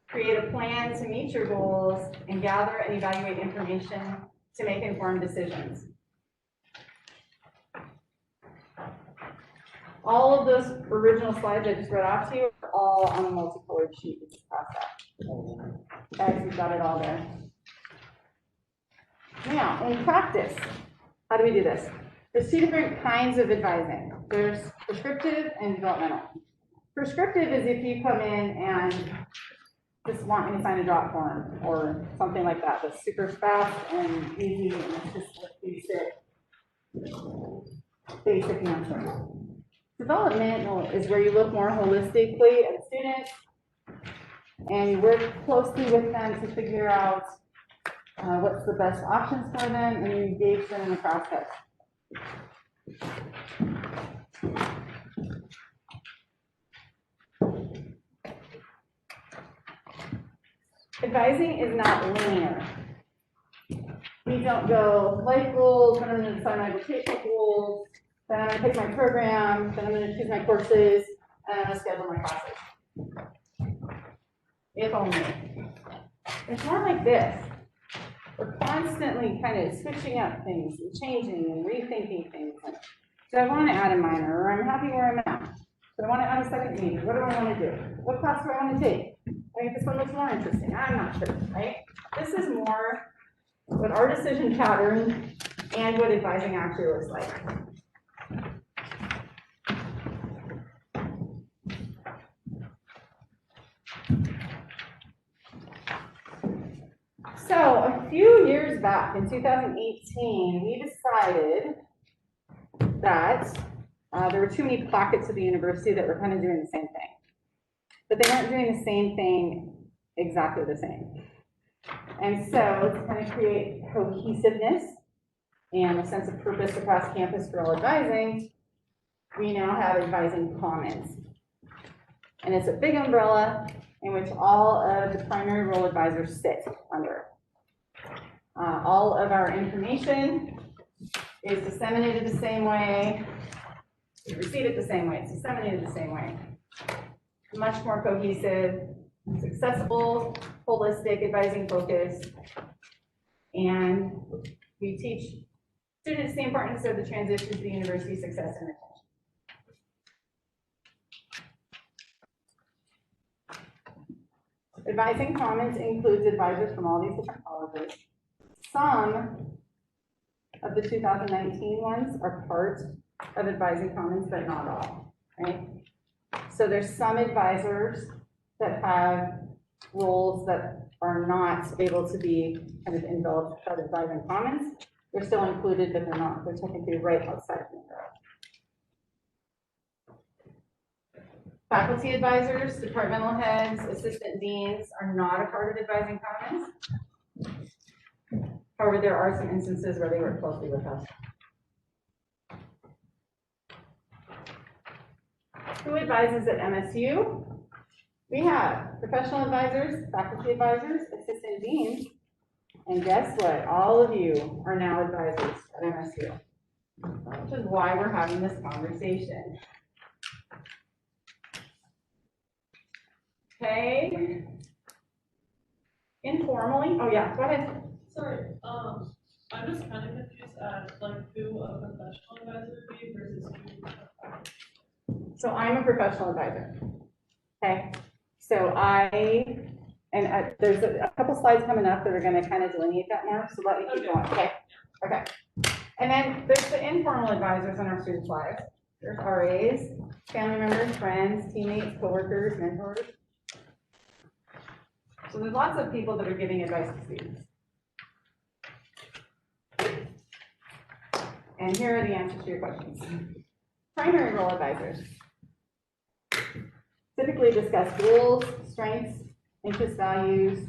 Create a plan to meet your goals, and gather and evaluate information to make informed decisions. All of those original slides I just read off to you are all on a multicolored sheet. It's guys, we've got it all there. Now, in practice, how do we do this? There's 2 different kinds of advising. There's prescriptive and developmental. Prescriptive is if you come in and just want me to sign a drop form or something like that. That's super fast and easy, and it's just basic answer. Developmental is where you look more holistically at students and you work closely with them to figure out what's the best options for them, and you engage them in the process. Advising is not linear. We don't go life goals, then I'm going to decide my vocational goals, then I'm going to pick my program, then I'm going to choose my courses, and I'm going to schedule my classes. If only. It's more like this. we're constantly kind of switching up things and changing and rethinking things. Do I want to add a minor, or I'm happy where I'm at? Do I want to add a second major? What do I want to do? What class do I want to take? I think this one looks more interesting. I'm not sure, right? This is more what our decision pattern and what advising actually looks like. So a few years back, in 2018, we decided that there were too many pockets of the university that were kind of doing the same thing. But they weren't doing the same thing exactly the same. And so to kind of create cohesiveness and a sense of purpose across campus for all advising, we now have advising commons. And it's a big umbrella in which all of the primary role advisors sit under. All of our information is disseminated the same way, we receive it the same way, it's disseminated the same way. Much more cohesive, it's accessible, holistic, advising focus, and we teach students the importance of the transition to the university success and retention. Advising Commons includes advisors from all these different colleges. Some of the 2019 ones are part of Advising Commons, but not all, right? So there's some advisors that have roles that are not able to be kind of enveloped by Advising Commons. They're still included, but they're technically right outside of the umbrella. Faculty advisors, departmental heads, assistant deans are not a part of Advising Commons. However, there are some instances where they work closely with us. Who advises at MSU? We have professional advisors, faculty advisors, assistant deans, and guess what? All of you are now advisors at MSU, which is why we're having this conversation. Okay. Informally, oh yeah, go ahead. Sorry, I'm just kind of confused at like who a professional advisor would be versus who a faculty. So I'm a professional advisor. Okay. So there's a couple slides coming up that are going to kind of delineate that more. So let me keep going. Okay. Okay. And then there's the informal advisors in our students' lives. There's RAs, family members, friends, teammates, coworkers, mentors. So there's lots of people that are giving advice to students. And here are the answers to your questions. Primary role advisors typically discuss goals, strengths, interest values.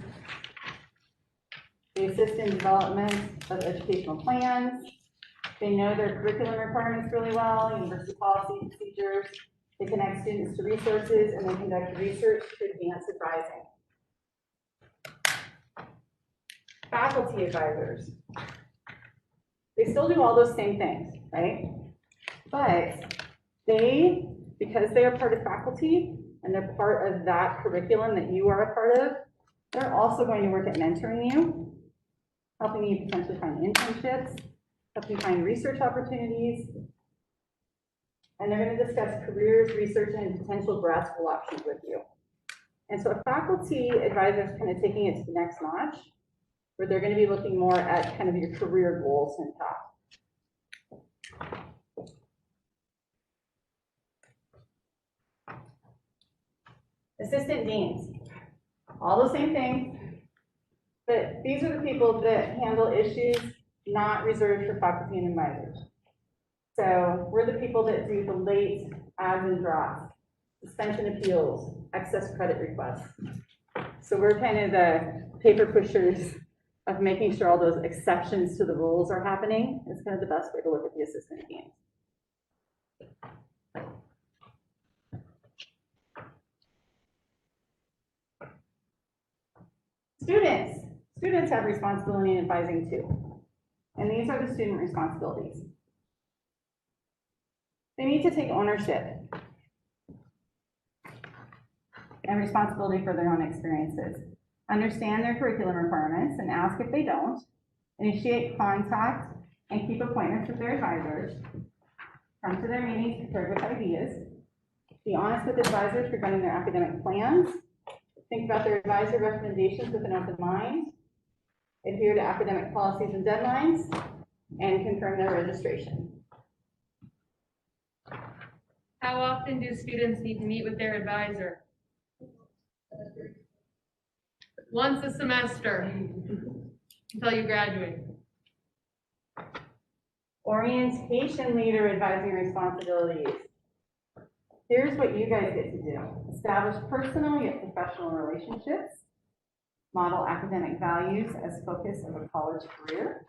They assist in development of educational plans. They know their curriculum requirements really well, university policy procedures. They connect students to resources, and they conduct research to advance advising. Faculty advisors. They still do all those same things, right? But they, because they are part of faculty and they're part of that curriculum that you are a part of, they're also going to work at mentoring you, helping you potentially find internships, helping you find research opportunities, and they're going to discuss careers, research, and potential grad school options with you. And so a faculty advisor is kind of taking it to the next notch, where they're going to be looking more at kind of your career goals and path. Assistant deans, all the same things, but these are the people that handle issues not reserved for faculty and advisors. So we're the people that do the late adds and drops, suspension appeals, excess credit requests. So we're kind of the paper pushers of making sure all those exceptions to the rules are happening. It's kind of the best way to look at the assistant deans. Students have responsibility in advising too. And these are the student responsibilities. They need to take ownership and responsibility for their own experiences. Understand their curriculum requirements and ask if they don't, initiate contact, and keep appointments with their advisors, come to their meetings prepared with ideas, be honest with advisors regarding their academic plans, think about their advisor recommendations with an open mind, adhere to academic policies and deadlines, and confirm their registration. How often do students need to meet with their advisor? Once a semester, until you graduate. Orientation leader advising responsibilities. Here's what you guys get to do. Establish personal yet professional relationships. Model academic values as focus of a college career.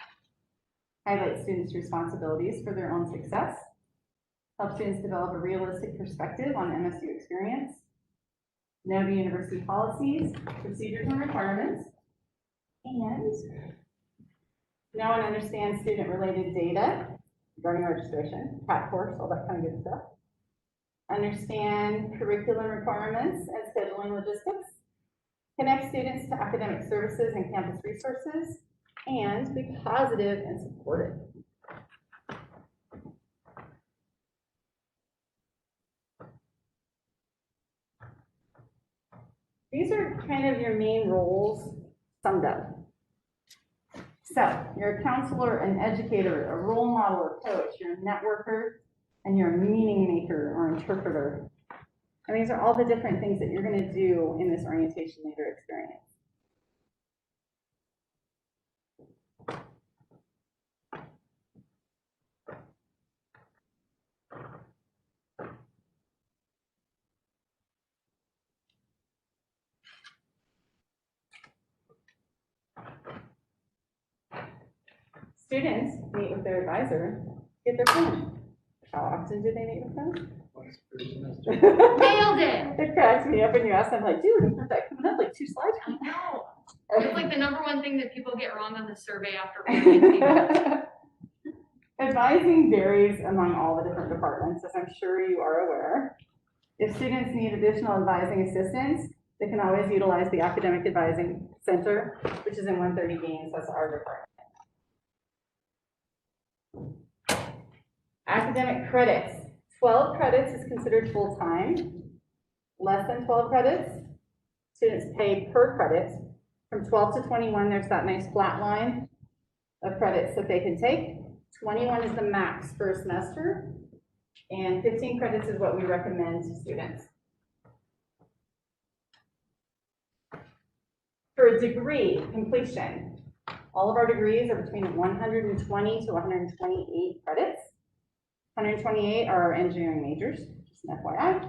Highlight students' responsibilities for their own success. Help students develop a realistic perspective on MSU experience. Know the university policies, procedures, and requirements. And know and understand student-related data regarding registration, PAT course, all that kind of good stuff. Understand curriculum requirements and scheduling logistics. Connect students to academic services and campus resources. And be positive and supportive. These are kind of your main roles summed up. So you're a counselor, an educator, a role model or coach, you're a networker, and you're a meaning maker or interpreter. And these are all the different things that you're going to do in this orientation leader experience. Students meet with their advisor, get their permission. How often do they meet with them? Once per semester. Nailed it! It cracks me up when you ask them, like, dude, you have that coming up like 2 slides. I know. It's like the number one thing that people get wrong on the survey after reading. Advising varies among all the different departments, as I'm sure you are aware. If students need additional advising assistance, they can always utilize the Academic Advising Center, which is in 130 Gaines, that's our department. Academic credits. 12 credits is considered full-time. Less than 12 credits, students pay per credit. From 12 to 21, there's that nice flat line of credits that they can take. 21 is the max for a semester, and 15 credits is what we recommend to students. For a degree completion, all of our degrees are between 120 to 128 credits. 128 are our engineering majors, just an FYI.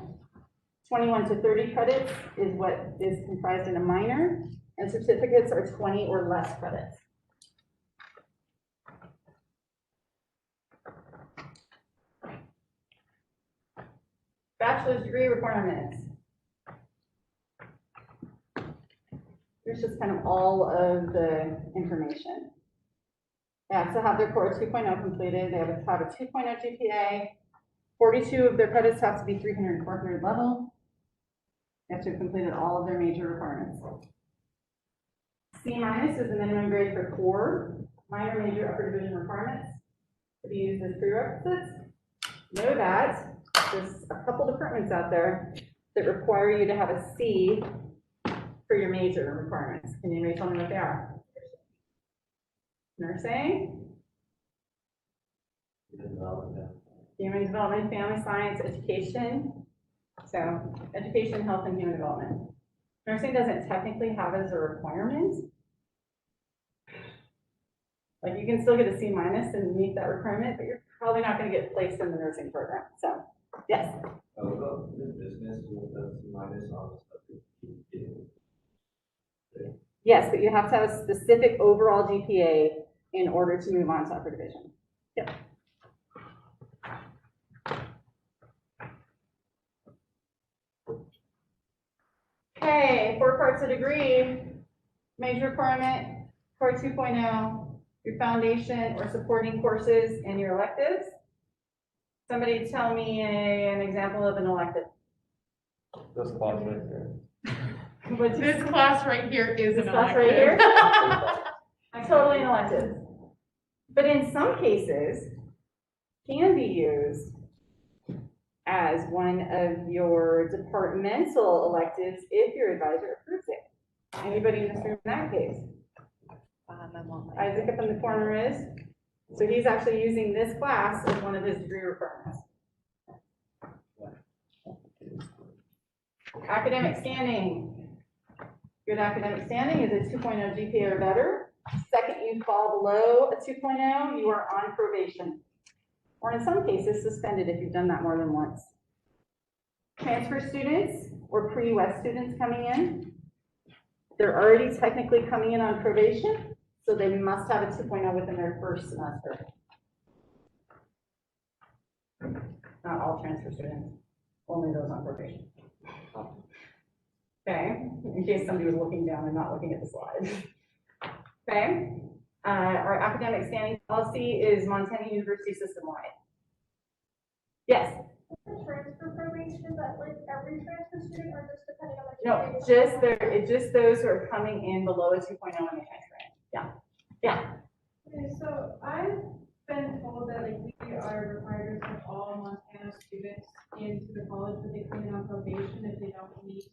21 to 30 credits is what is comprised in a minor, and certificates are 20 or less credits. Bachelor's degree requirements. Here's just kind of all of the information. They have to have their core 2.0 completed. They have to have a 2.0 GPA. 42 of their credits have to be 300 and 400 level. They have to have completed all of their major requirements. C- is the minimum grade for core, minor, major, upper division requirements to be used as prerequisites. Know that there's a couple departments out there that require you to have a C for your major requirements. Can anybody tell me what they are? Nursing, human development, family science, education. So education, health, and human development. Nursing doesn't technically have it as a requirement. Like you can still get a C- and meet that requirement, but you're probably not going to get placed in the nursing program. So yes. What about the business with the C- on the stuff you get? Yes, but you have to have a specific overall GPA in order to move on to upper division. Yep. Okay, 4 parts of degree, major requirement, core 2.0, your foundation or supporting courses and your electives. Somebody tell me an example of an elective. This class right here. What's This class right here is This an class right elective. here? Totally an elective. but in some cases, can be used as one of your departmental electives if your advisor approves it. Anybody in this room in that case? Isaac up in the corner is. So he's actually using this class as one of his degree requirements. Academic standing. Good academic standing is a 2.0 GPA or better. Second you fall below a 2.0, you are on probation. Or in some cases, suspended if you've done that more than once. Transfer students or pre-US students coming in, they're already technically coming in on probation, so they must have a 2.0 within their first semester. Not all transfer students, only those on probation. Okay, in case somebody was looking down and not looking at the slide. Okay, our academic standing policy is Montana University system-wide. Yes? Transfer probation, is that like every transfer student or just depending on the? No, just those who are coming in below a 2.0 and they transfer in. Yeah. Yeah. Okay, so I've been told that like we are required to put all Montana students into the college, but they come in on probation if they don't meet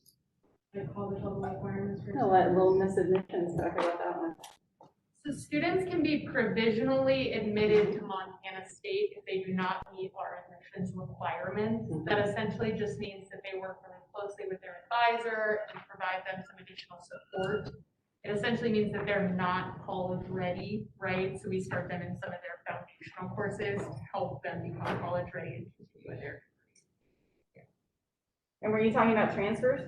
like college level requirements. I'll let little Miss Admissions talk about that one. So students can be provisionally admitted to Montana State if they do not meet our admissions requirements. That essentially just means that they work really closely with their advisor and provide them some additional support. It essentially means that they're not college ready, right? So we start them in some of their foundational courses to help them become college ready and continue with their. And were you talking about transfers?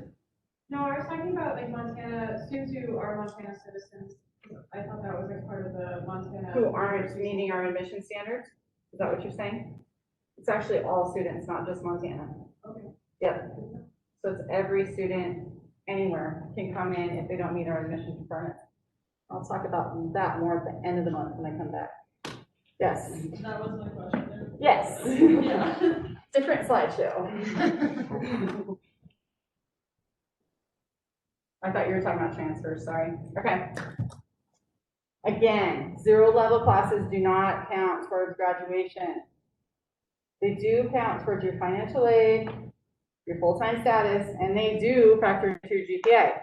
No, I was talking about like Montana, students who are Montana citizens. I thought that was like part of the Montana. Who aren't meeting our admission standards? Is that what you're saying? It's actually all students, not just Montana. Okay. Yep. So it's every student anywhere can come in if they don't meet our admission requirements. I'll talk about that more at the end of the month when I come back. Yes. That was my question. Yes. Yeah. Different slideshow. I thought you were talking about transfers, sorry. Okay. Again, 0 level classes do not count towards graduation. They do count towards your financial aid, your full-time status, and they do factor into your GPA.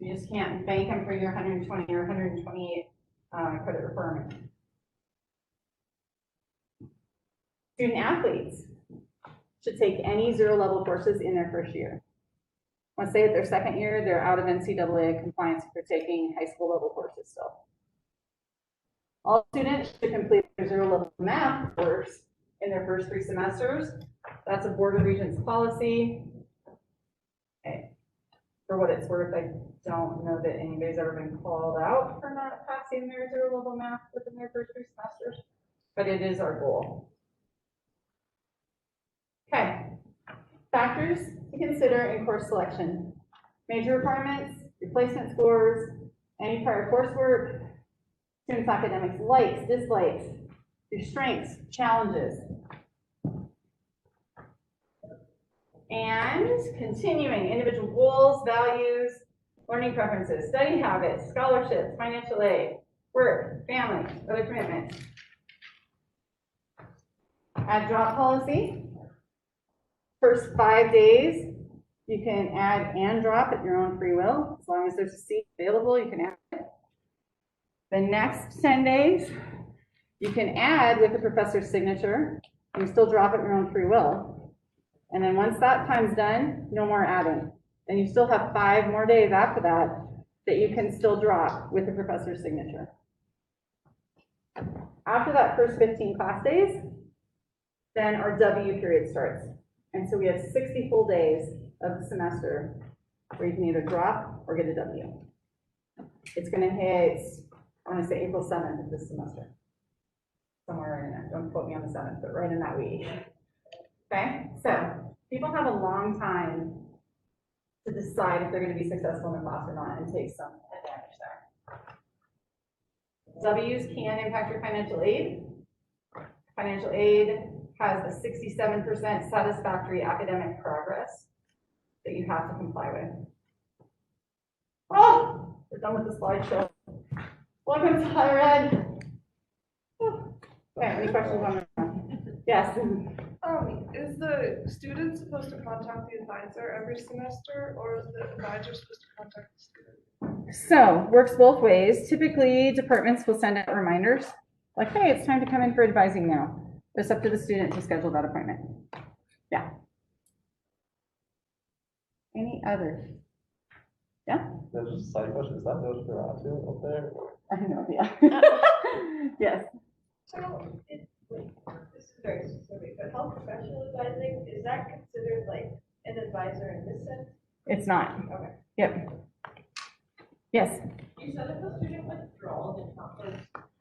You just can't bank them for your 120 or 128 credit requirement. Student athletes should take any 0 level courses in their first year. Let's say at their second year, they're out of NCAA compliance if they're taking high school level courses still. All students should complete their 0 level math course in their first 3 semesters. That's a Board of Regents policy. Okay. For what it's worth, I don't know that anybody's ever been called out for not passing their 0 level math within their first 3 semesters, but it is our goal. Okay. Factors to consider in course selection: major requirements, replacement scores, any prior coursework, students' academics, likes, dislikes, your strengths, challenges. And continuing, individual goals, values, learning preferences, study habits, scholarships, financial aid, work, family, other commitments. Add drop policy. First 5 days, you can add and drop at your own free will. As long as there's a seat available, you can add it. The next 10 days, you can add with the professor's signature. You still drop at your own free will. And then once that time's done, no more adding. And you still have 5 more days after that that you can still drop with the professor's signature. After that first 15 class days, then our W period starts. And so we have 60 full days of the semester where you can either drop or get a W. It's going to hit, I want to say April 7th of this semester. Somewhere in there. Don't quote me on the 7th, but right in that week. Okay? So people have a long time to decide if they're going to be successful in the class or not and take some advantage there. W's can impact your financial aid. Financial aid has a 67% satisfactory academic progress that you have to comply with. Oh, we're done with the slideshow. Welcome to higher ed. Okay, any questions on that? Yes. Is the student supposed to contact the advisor every semester, or is the advisor supposed to contact the student? So, works both ways. Typically, departments will send out reminders, like, hey, it's time to come in for advising now. It's up to the student to schedule that appointment. Yeah. Any others? Yeah? There's just a side question, is that Nosferatu up there? I know, yeah. Yes. So, this is very specific, but health professional advising, is that considered like an advisor in this sense? It's not. Okay. Yep. Yes. You said if a student withdraws, it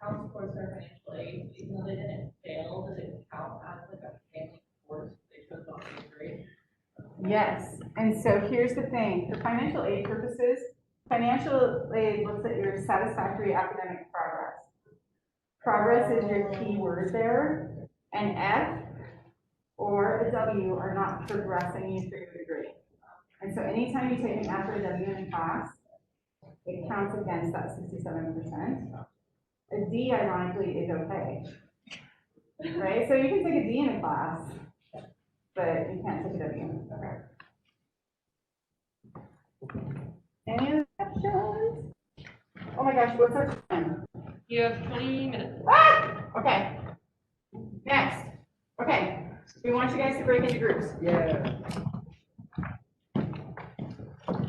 counts towards their financial aid, even though they didn't fail, does it count as like a failing course they chose not to grade? Yes. And so here's the thing, for financial aid purposes, financial aid looks at your satisfactory academic progress. Progress is your key word there. An F or a W are not progressing you through your degree. And so anytime you take an F or a W in a class, it counts against that 67%. A D, ironically, is okay. Right? So you can take a D in a class, but you can't take a W. Any other questions? Oh my gosh, what's our time? You have 20 minutes. Ah! Okay. Next. Okay. We want you guys to break into groups. Yeah.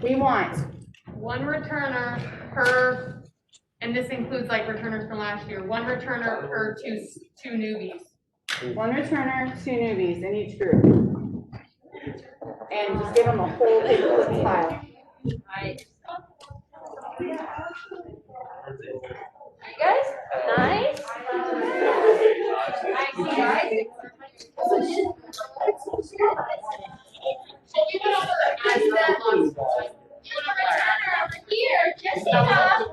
We want One returner per, and this includes like returners from last year, one returner per two newbies. one returner, 2 newbies in each group. And just give them a whole paper file. You guys, nice. Here, just enough.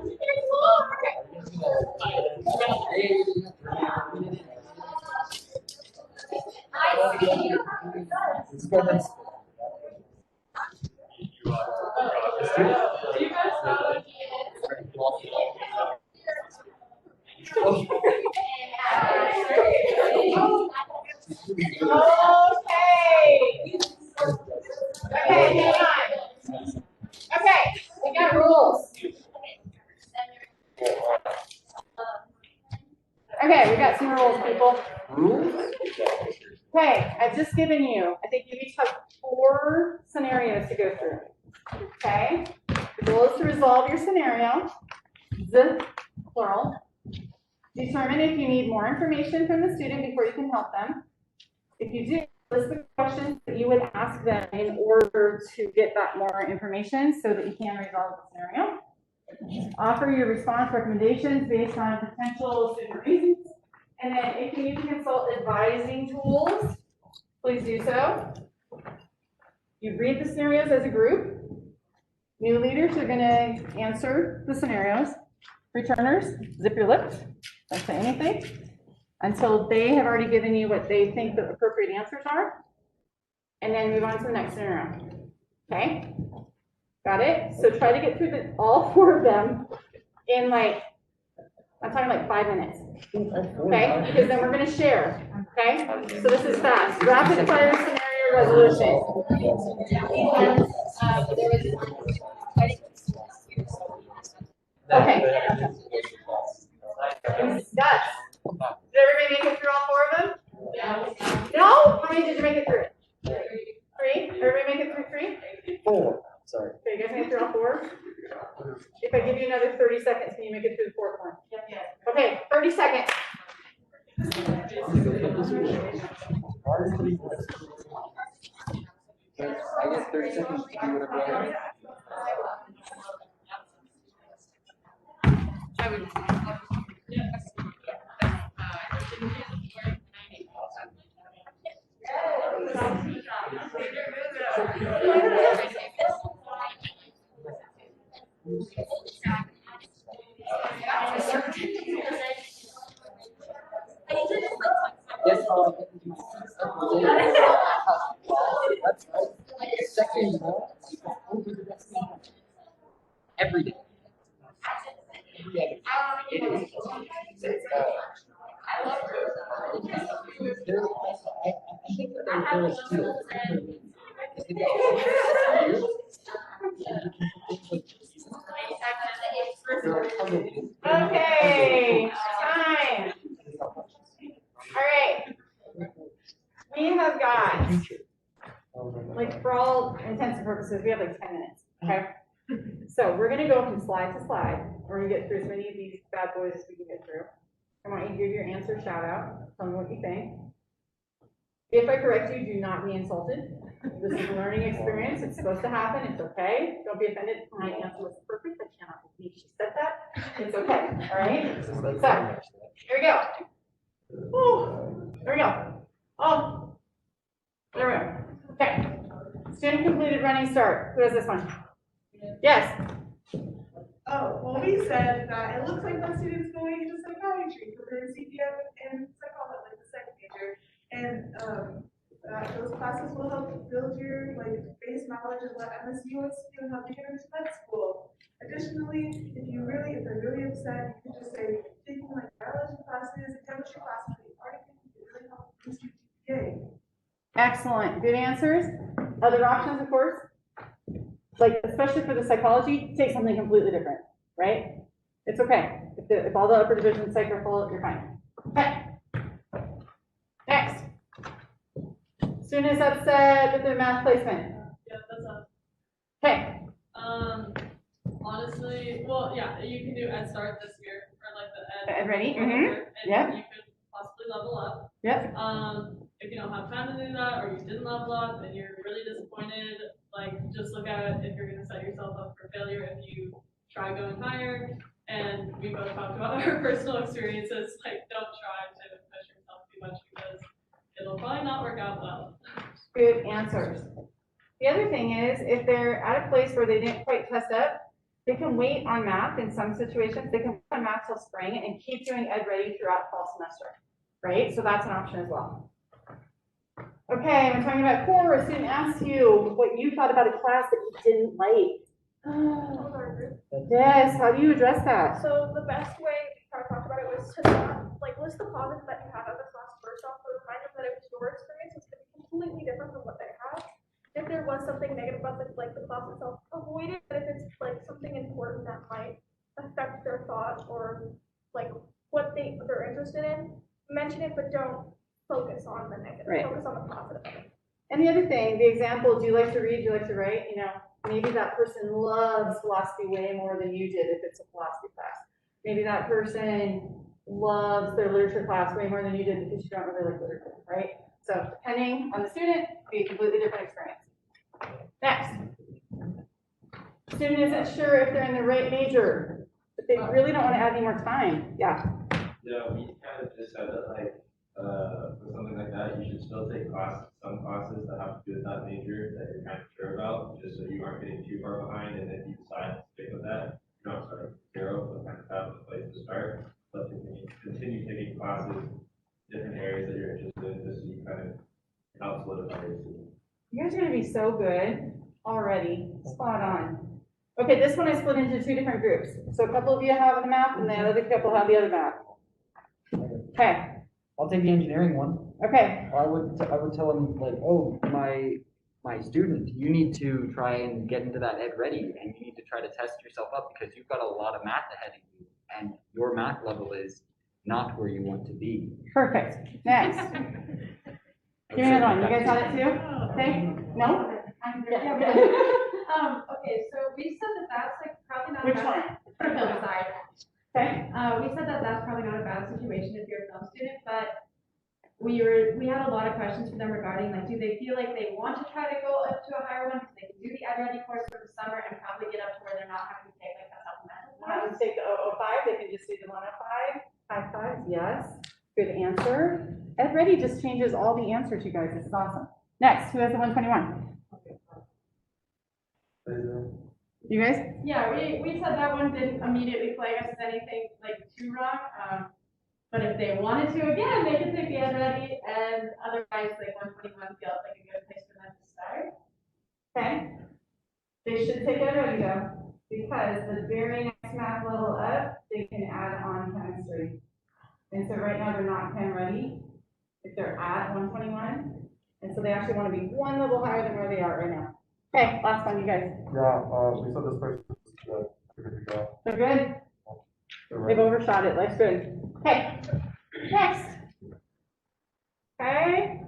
I see you. Okay, hang on. Okay, we got rules. Okay, we got some rules, people. Okay, I've just given you, I think you each have 4 scenarios to go through. Okay? The goal is to resolve your scenario, the plural. Determine if you need more information from the student before you can help them. If you do, list the questions that you would ask them in order to get that more information so that you can resolve the scenario. Offer your response recommendations based on potential student reasons. And then if you need to consult advising tools, please do so. You read the scenarios as a group. New leaders are going to answer the scenarios. Returners, zip your lips, don't say anything until they have already given you what they think the appropriate answers are. And then move on to the next scenario. Okay? Got it? So try to get through all 4 of them in I'm talking like 5 minutes. Okay? Because then we're going to share. Okay? So this is fast. Rapid fire scenario resolution. Okay. Yes. Did everybody make it through all 4 of them? No? How many did you make it through? 3? Everybody make it through 3? 4. Sorry. Okay, you guys make it through all 4? If I give you another 30 seconds, can you make it through the 4th one? Okay, 30 seconds. I get 30 seconds to do whatever I want. I would. Yes, that's right. Second, every day. It is. think that there was two. Okay, time. All right. We have got, like, for all intents and purposes, we have like 10 minutes, okay? So we're gonna go from slide to slide. We're gonna get through as many of these bad boys as we can get through. I want you to give your answer shout out, tell me what you think. If I correct you, do not be insulted. This is a learning experience. It's supposed to happen. It's okay. Don't be offended. My answer was perfect. I cannot believe she said that. It's okay. All right. So here we go. Woo. There we go. Oh, there we go. Okay. Student completed running start. Who has this one? Yes. Oh, well, we said that it looks like the student's going into psychiatry for their CPM and psychology, like the second major. And, those classes will help build your, like, base knowledge of what MSU is to and help you get into med school. Additionally, if they're really upset, you can just say, taking like biology classes and chemistry classes, that you already think you can really help boost your GPA. Excellent. Good answers. Other options, of course. Like, especially for the psychology, take something completely different, right? It's okay. If all the upper division psych are full, you're fine. Okay. Next. Student is upset with their math placement. Yeah, that's up. Okay. Honestly, well, yeah, you can do Ed Start this year, or like the Ed. Ed Ready? And Yep. you could possibly level up. Yep. If you don't have time to do that, or you didn't level up, and you're really disappointed, like, just look at if you're gonna set yourself up for failure if you try going higher. And we both talked about our personal experiences, like, don't try to push yourself too much because it'll probably not work out well. Good answers. The other thing is, if they're at a place where they didn't quite test up, they can wait on math in some situations. They can wait on math till spring and keep doing Ed Ready throughout fall semester, right? So that's an option as well. Okay, I'm talking about core. A student asks you what you thought about a class that you didn't like. Yes, how do you address that? So the best way we kind of talked about it was to not, like, list the positives that you have of the class first off, but remind them that it was your experience, it's going to be completely different from what they have. If there was something negative about the class itself, avoid it, but if it's like something important that might affect their thought or like what they're interested in, mention it, but don't focus on the negative, Right. focus on the positive. And the other thing, the example, do you like to read, do you like to write? You know, maybe that person loves philosophy way more than you did if it's a philosophy class. Maybe that person loves their literature class way more than you did because you don't really like literature, right? So depending on the student, it'll be a completely different experience. Next. Student isn't sure if they're in the right major, but they really don't want to add any more time. Yeah. Yeah, we kind of just said that, like, for something like that, you should still take some classes that have to do with that major that you're kind of sure about, just so you aren't getting too far behind, and if you decide to stick with that, you don't start from zero, but kind of have a place to start, but continue taking classes, different areas that you're interested in, just so you kind of help solidify your student. You guys are gonna be so good already. Spot on. Okay, this one I split into two different groups. So a couple of you have the map and the other couple have the other map. Okay, I'll take the engineering one. okay. I would tell them like, oh, my student, you need to try and get into that Ed Ready, and you need to try to test yourself up because you've got a lot of math ahead of you, and your math level is not where you want to be. Perfect. Next. Give me another one. You guys had it too? Okay? No? Yeah. Okay, so we said that that's like probably not. Which a one? For film side. Okay. We said that that's probably not a bad situation if you're a film student, but we had a lot of questions for them regarding like, do they feel like they want to try to go up to a higher one because they can do the Ed Ready course for the summer and probably get up to where they're not having to take like a supplemental How class? to take the 005, they can just do the 105. High fives, yes. Good answer. Ed Ready just changes all the answers, you guys. This is awesome. Next, who has the 121? You guys? Yeah, we said that one didn't immediately flag us as anything like too wrong. But if they wanted to, again, they could take the Ed Ready, and otherwise, like 121 feels like a good place for them to start. Okay. They should take Ed Ready though, because the very next math level up, they can add on chemistry. And so right now they're not chem ready. if they're at 121. And so they actually want to be one level higher than where they are right now. Okay, last one, you guys. Yeah, we said this person is good. They're good to go. They're good? They're They've ready. overshot it, life's good. Okay, next. Okay,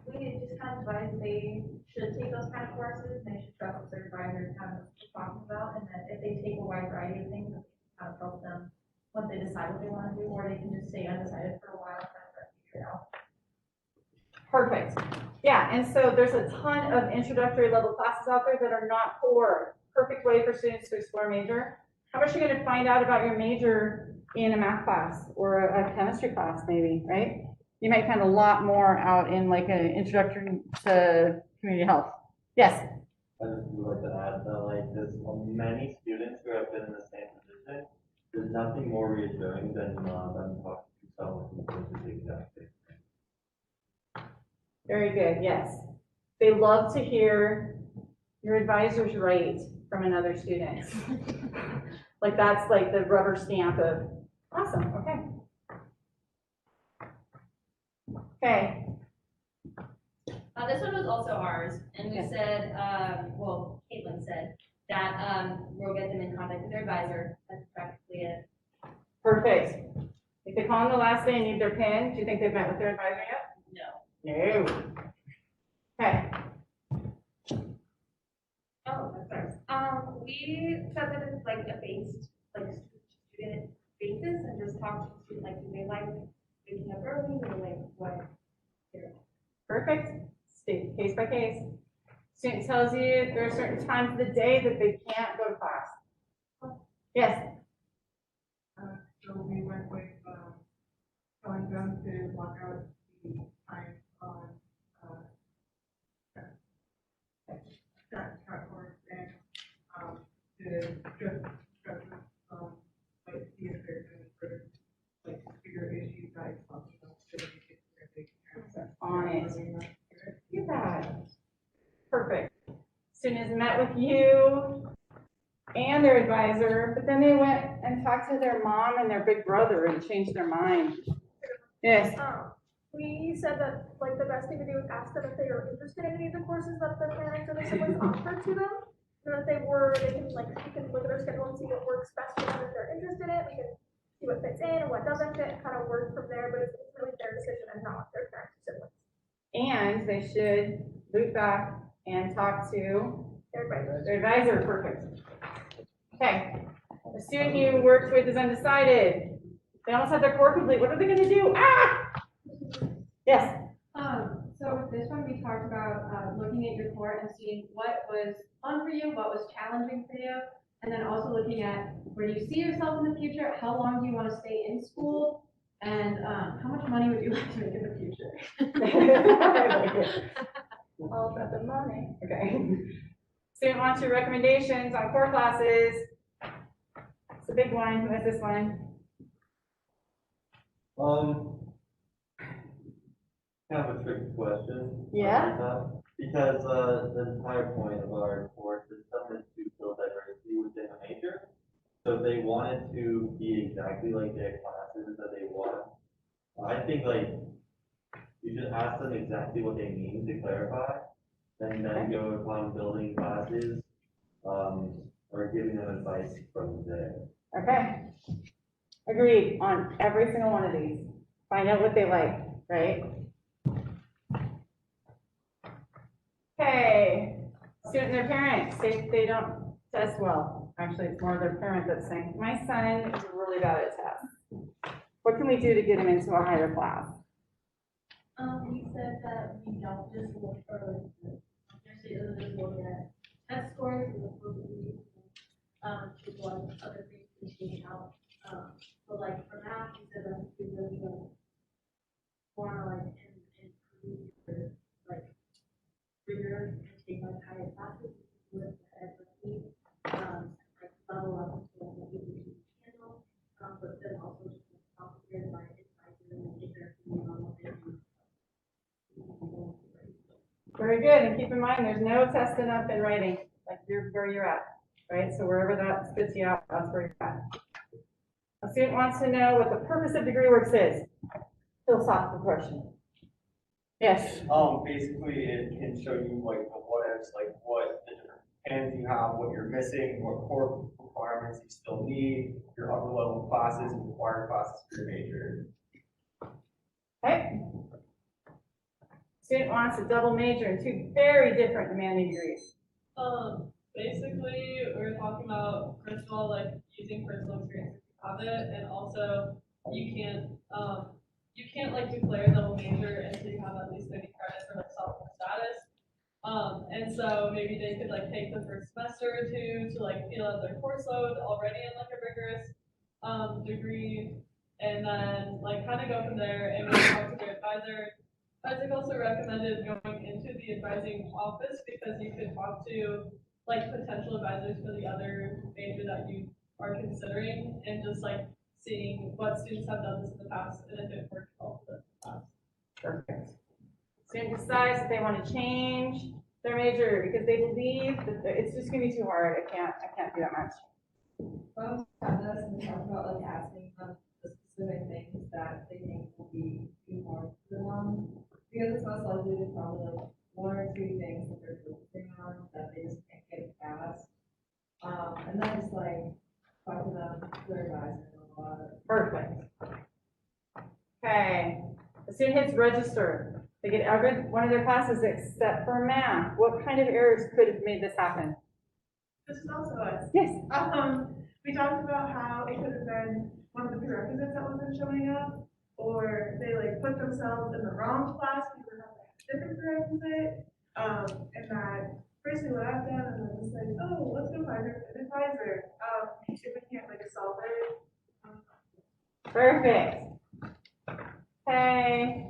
We just kind of advise they should take those kind of courses, they should trust what their advisor kind of talking about, and that if they take a wide variety of things, it kind of help them once they decide what they want to do, or they can just stay undecided for a while, trying to figure it out. perfect. Yeah, and so there's a ton of introductory level classes out there that are not core. Perfect way for students to explore major. How much are you gonna find out about your major in a math class or a chemistry class maybe, right? You might find a lot more out in like an introduction to community health. Yes, I just would like to add that, like, there's many students who have been in the same position. There's nothing more reassuring than them talking to someone who does the exact same thing. very good, yes. They love to hear your advisor's right from another student. Like that's like the rubber stamp of, awesome, okay. Okay, This one was also ours, and we Yeah. said, well, Caitlin said that, we'll get them in contact with their advisor. That's practically it. perfect. If they call in the last day and need their PIN, do you think they've met with their advisor yet? No. No. Okay, Oh, that's first. We said that it's like a based, like student basis and just talk to student, like, do they like waking up early or like what? perfect. State case by case. Student tells you there are certain times of the day that they can't go to class. Yes, So we went with, telling them to block out the time on, track course and, to just, like, see if there's any sort of, like, bigger issues that it's talking about, so that we can take care of. on it. Look at that. Perfect. Student has met with you and their advisor, but then they went and talked to their mom and their big brother and changed their mind. Yes, We said that, like, the best thing to do is ask them if they are interested in any of the courses that their parents or their siblings offer to them. And if they were, they can, like, we can look at their schedule and see what works best for them if they're interested in it. We can see what fits in and what doesn't fit and kind of work from there, but it's really their decision and not their parents or siblings. and they should loop back and talk to Their advisor. their advisor. Perfect. Okay. The student you worked with is undecided. They almost have their core complete. What are they gonna do? Ah! Yes. So with this one, we talked about, looking at your core and seeing what was fun for you, what was challenging for you, and then also looking at where do you see yourself in the future, how long do you want to stay in school, and, how much money would you like to make in the future? All about the money. Okay. Student wants your recommendations on core classes. It's a big one. Who has this one? Kind of a tricky question. Yeah. Because, the entire point of our course system is to build diversity within a major. So if they wanted to be exactly like their classes that they want, I think like, you should ask them exactly what they mean to clarify, and then go upon building classes, or giving them advice from there. Okay. Agreed on every single one of these. Find out what they like, right? Okay. Student and their parents, they don't test well. Actually, it's more their parent that's saying, my son is really bad at tests. What can we do to get him into a higher class? We said that we don't just look for, actually, other than looking at test scores, we look for, to what other things we can out. So like for math, we said that we really wanna like improve your like rigor and take like higher classes with the SLP, like level up to what we can handle, but then also just talk to your advisor and get their opinion on what they do. Very good, and keep in mind, there's no testing up in writing, like you're where you're at, right? So wherever that spits you out, that's where you're at. student wants to know what the purpose of degree works is. Philosophical question. Yes. Basically, it can show you like the what ifs, like what the different plans you have, what you're missing, what core requirements you still need, your upper level classes and required classes for your major. Okay. Student wants to double major in two very different demanding degrees. Basically, we're talking about, first of all, like using personal experience to have it, and also you can't like declare double major until you have at least 30 credits for like sophomore status. And so maybe they could like take the first semester or two to like feel out their course load already in like a rigorous degree, and then like kind of go from there and maybe talk to their advisor. Isaac also recommended going into the advising office because you could talk to like potential advisors for the other major that you are considering, and just like seeing what students have done this in the past and if it worked well for them in the past. Perfect. Student decides that they want to change their major because they believe that it's just going to be too hard. I can't do that much. Have this and talk about like asking them the specific things that they think will be too hard for them, because it's most likely to probably like one or two things that they're focusing on that they just can't get past. And then just like talk to them, their advisor a lot. Perfect. Okay. The student hits register. They get every one of their classes except for math. What kind of errors could have made this happen? This is also us. Yes. We talked about how it could have been one of the prerequisites that wasn't showing up, or they like put themselves in the wrong class because they have a different prerequisite. And that basically what I've done, and I'm just like, oh, let's go find an advisor. If we can't like solve it. Perfect. Okay.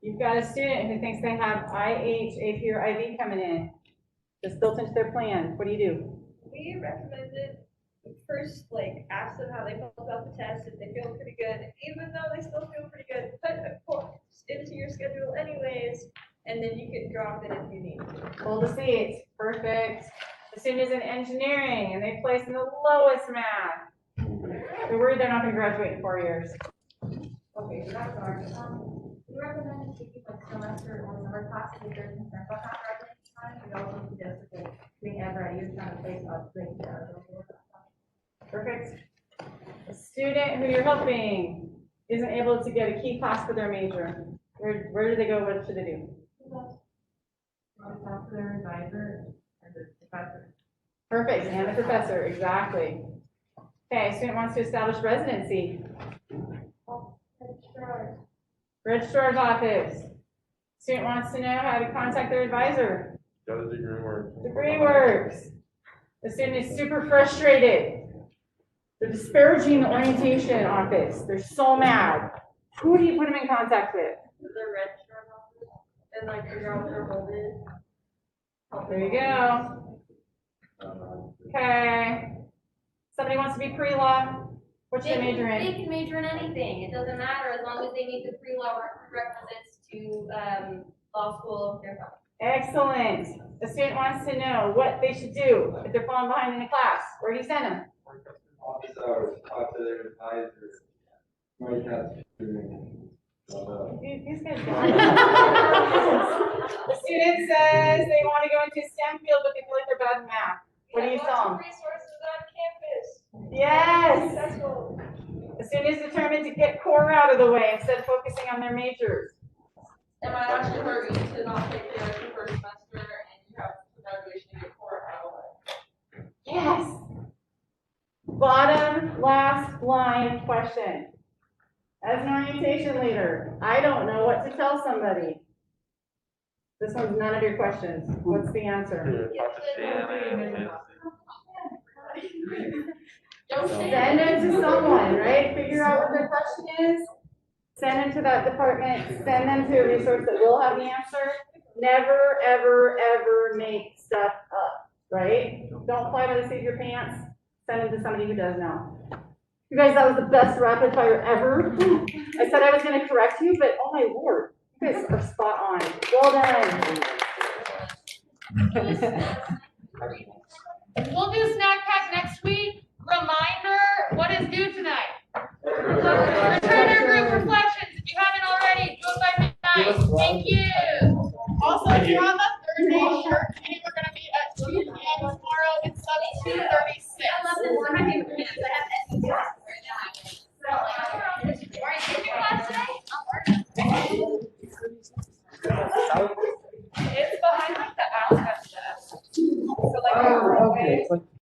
You've got a student who thinks they have IH, AP, or IB coming in. It's built into their plan. What do you do? We recommended first, like, ask them how they felt about the test, if they feel pretty good. Even though they still feel pretty good, put a course into your schedule anyways, and then you can drop it if you need to. Hold the seats. Perfect. The student is in engineering and they place in the lowest math. They're worried they're not going to graduate in 4 years. Okay, so that's ours. We recommend taking like semester or summer classes if they're concerned about not graduating time. We also suggest that doing ever you're trying to place up like Perfect. A student who you're helping isn't able to get a key class for their major. Where do they go? What should they do? Talk to their advisor and the professor. Perfect, and the professor, exactly. Okay, student wants to establish residency. Registrar's office. Student wants to know how to contact their advisor. Go to Degree Works. Degree Works. The student is super frustrated. They're disparaging the orientation office. They're so mad. Who do you put them in contact with? The registrar's office, and like figure out what their role is. There you go. Okay. Somebody wants to be pre-law. What's your major in? They can major in anything. It doesn't matter as long as they meet the pre-law prerequisites to law school. They're fine. Excellent. The student wants to know what they should do if they're falling behind in a class. Where do you send them? Office hours, talk to their advisors. These guys The student says they want to go into STEM field, but they feel like they're bad in math. What do you tell them? Resources on campus. Yes. Successful. The student is determined to get core out of the way instead of focusing on their majors. It might actually hurt you to not take care of the first semester and you have graduation to get core out of the way. Yes. Bottom last line question. As an orientation leader, I don't know what to tell somebody. This one's none of your questions. What's the answer? Send them to someone, right? Figure out what their question is. Send them to that department. Send them to a resource that will have the answer. Never, ever, ever make stuff up, right? Don't fly by the seat of your pants. Send them to somebody who does know. You guys, that was the best rapid fire ever. I said I was going to correct you, but oh my lord, you guys are spot on. Well done. We'll do snack pack next week. Reminder, what is due tonight? Return our group reflections, if you haven't already, do it by midnight, thank you. Also, if you're on the Thursday shirt committee, we're gonna meet at 2 p.m. tomorrow, it's up 2:36. I love this one, my favorite pants, I have that. Are you taking class today? It's behind like the aspect desk. So like. Oh, okay, it's like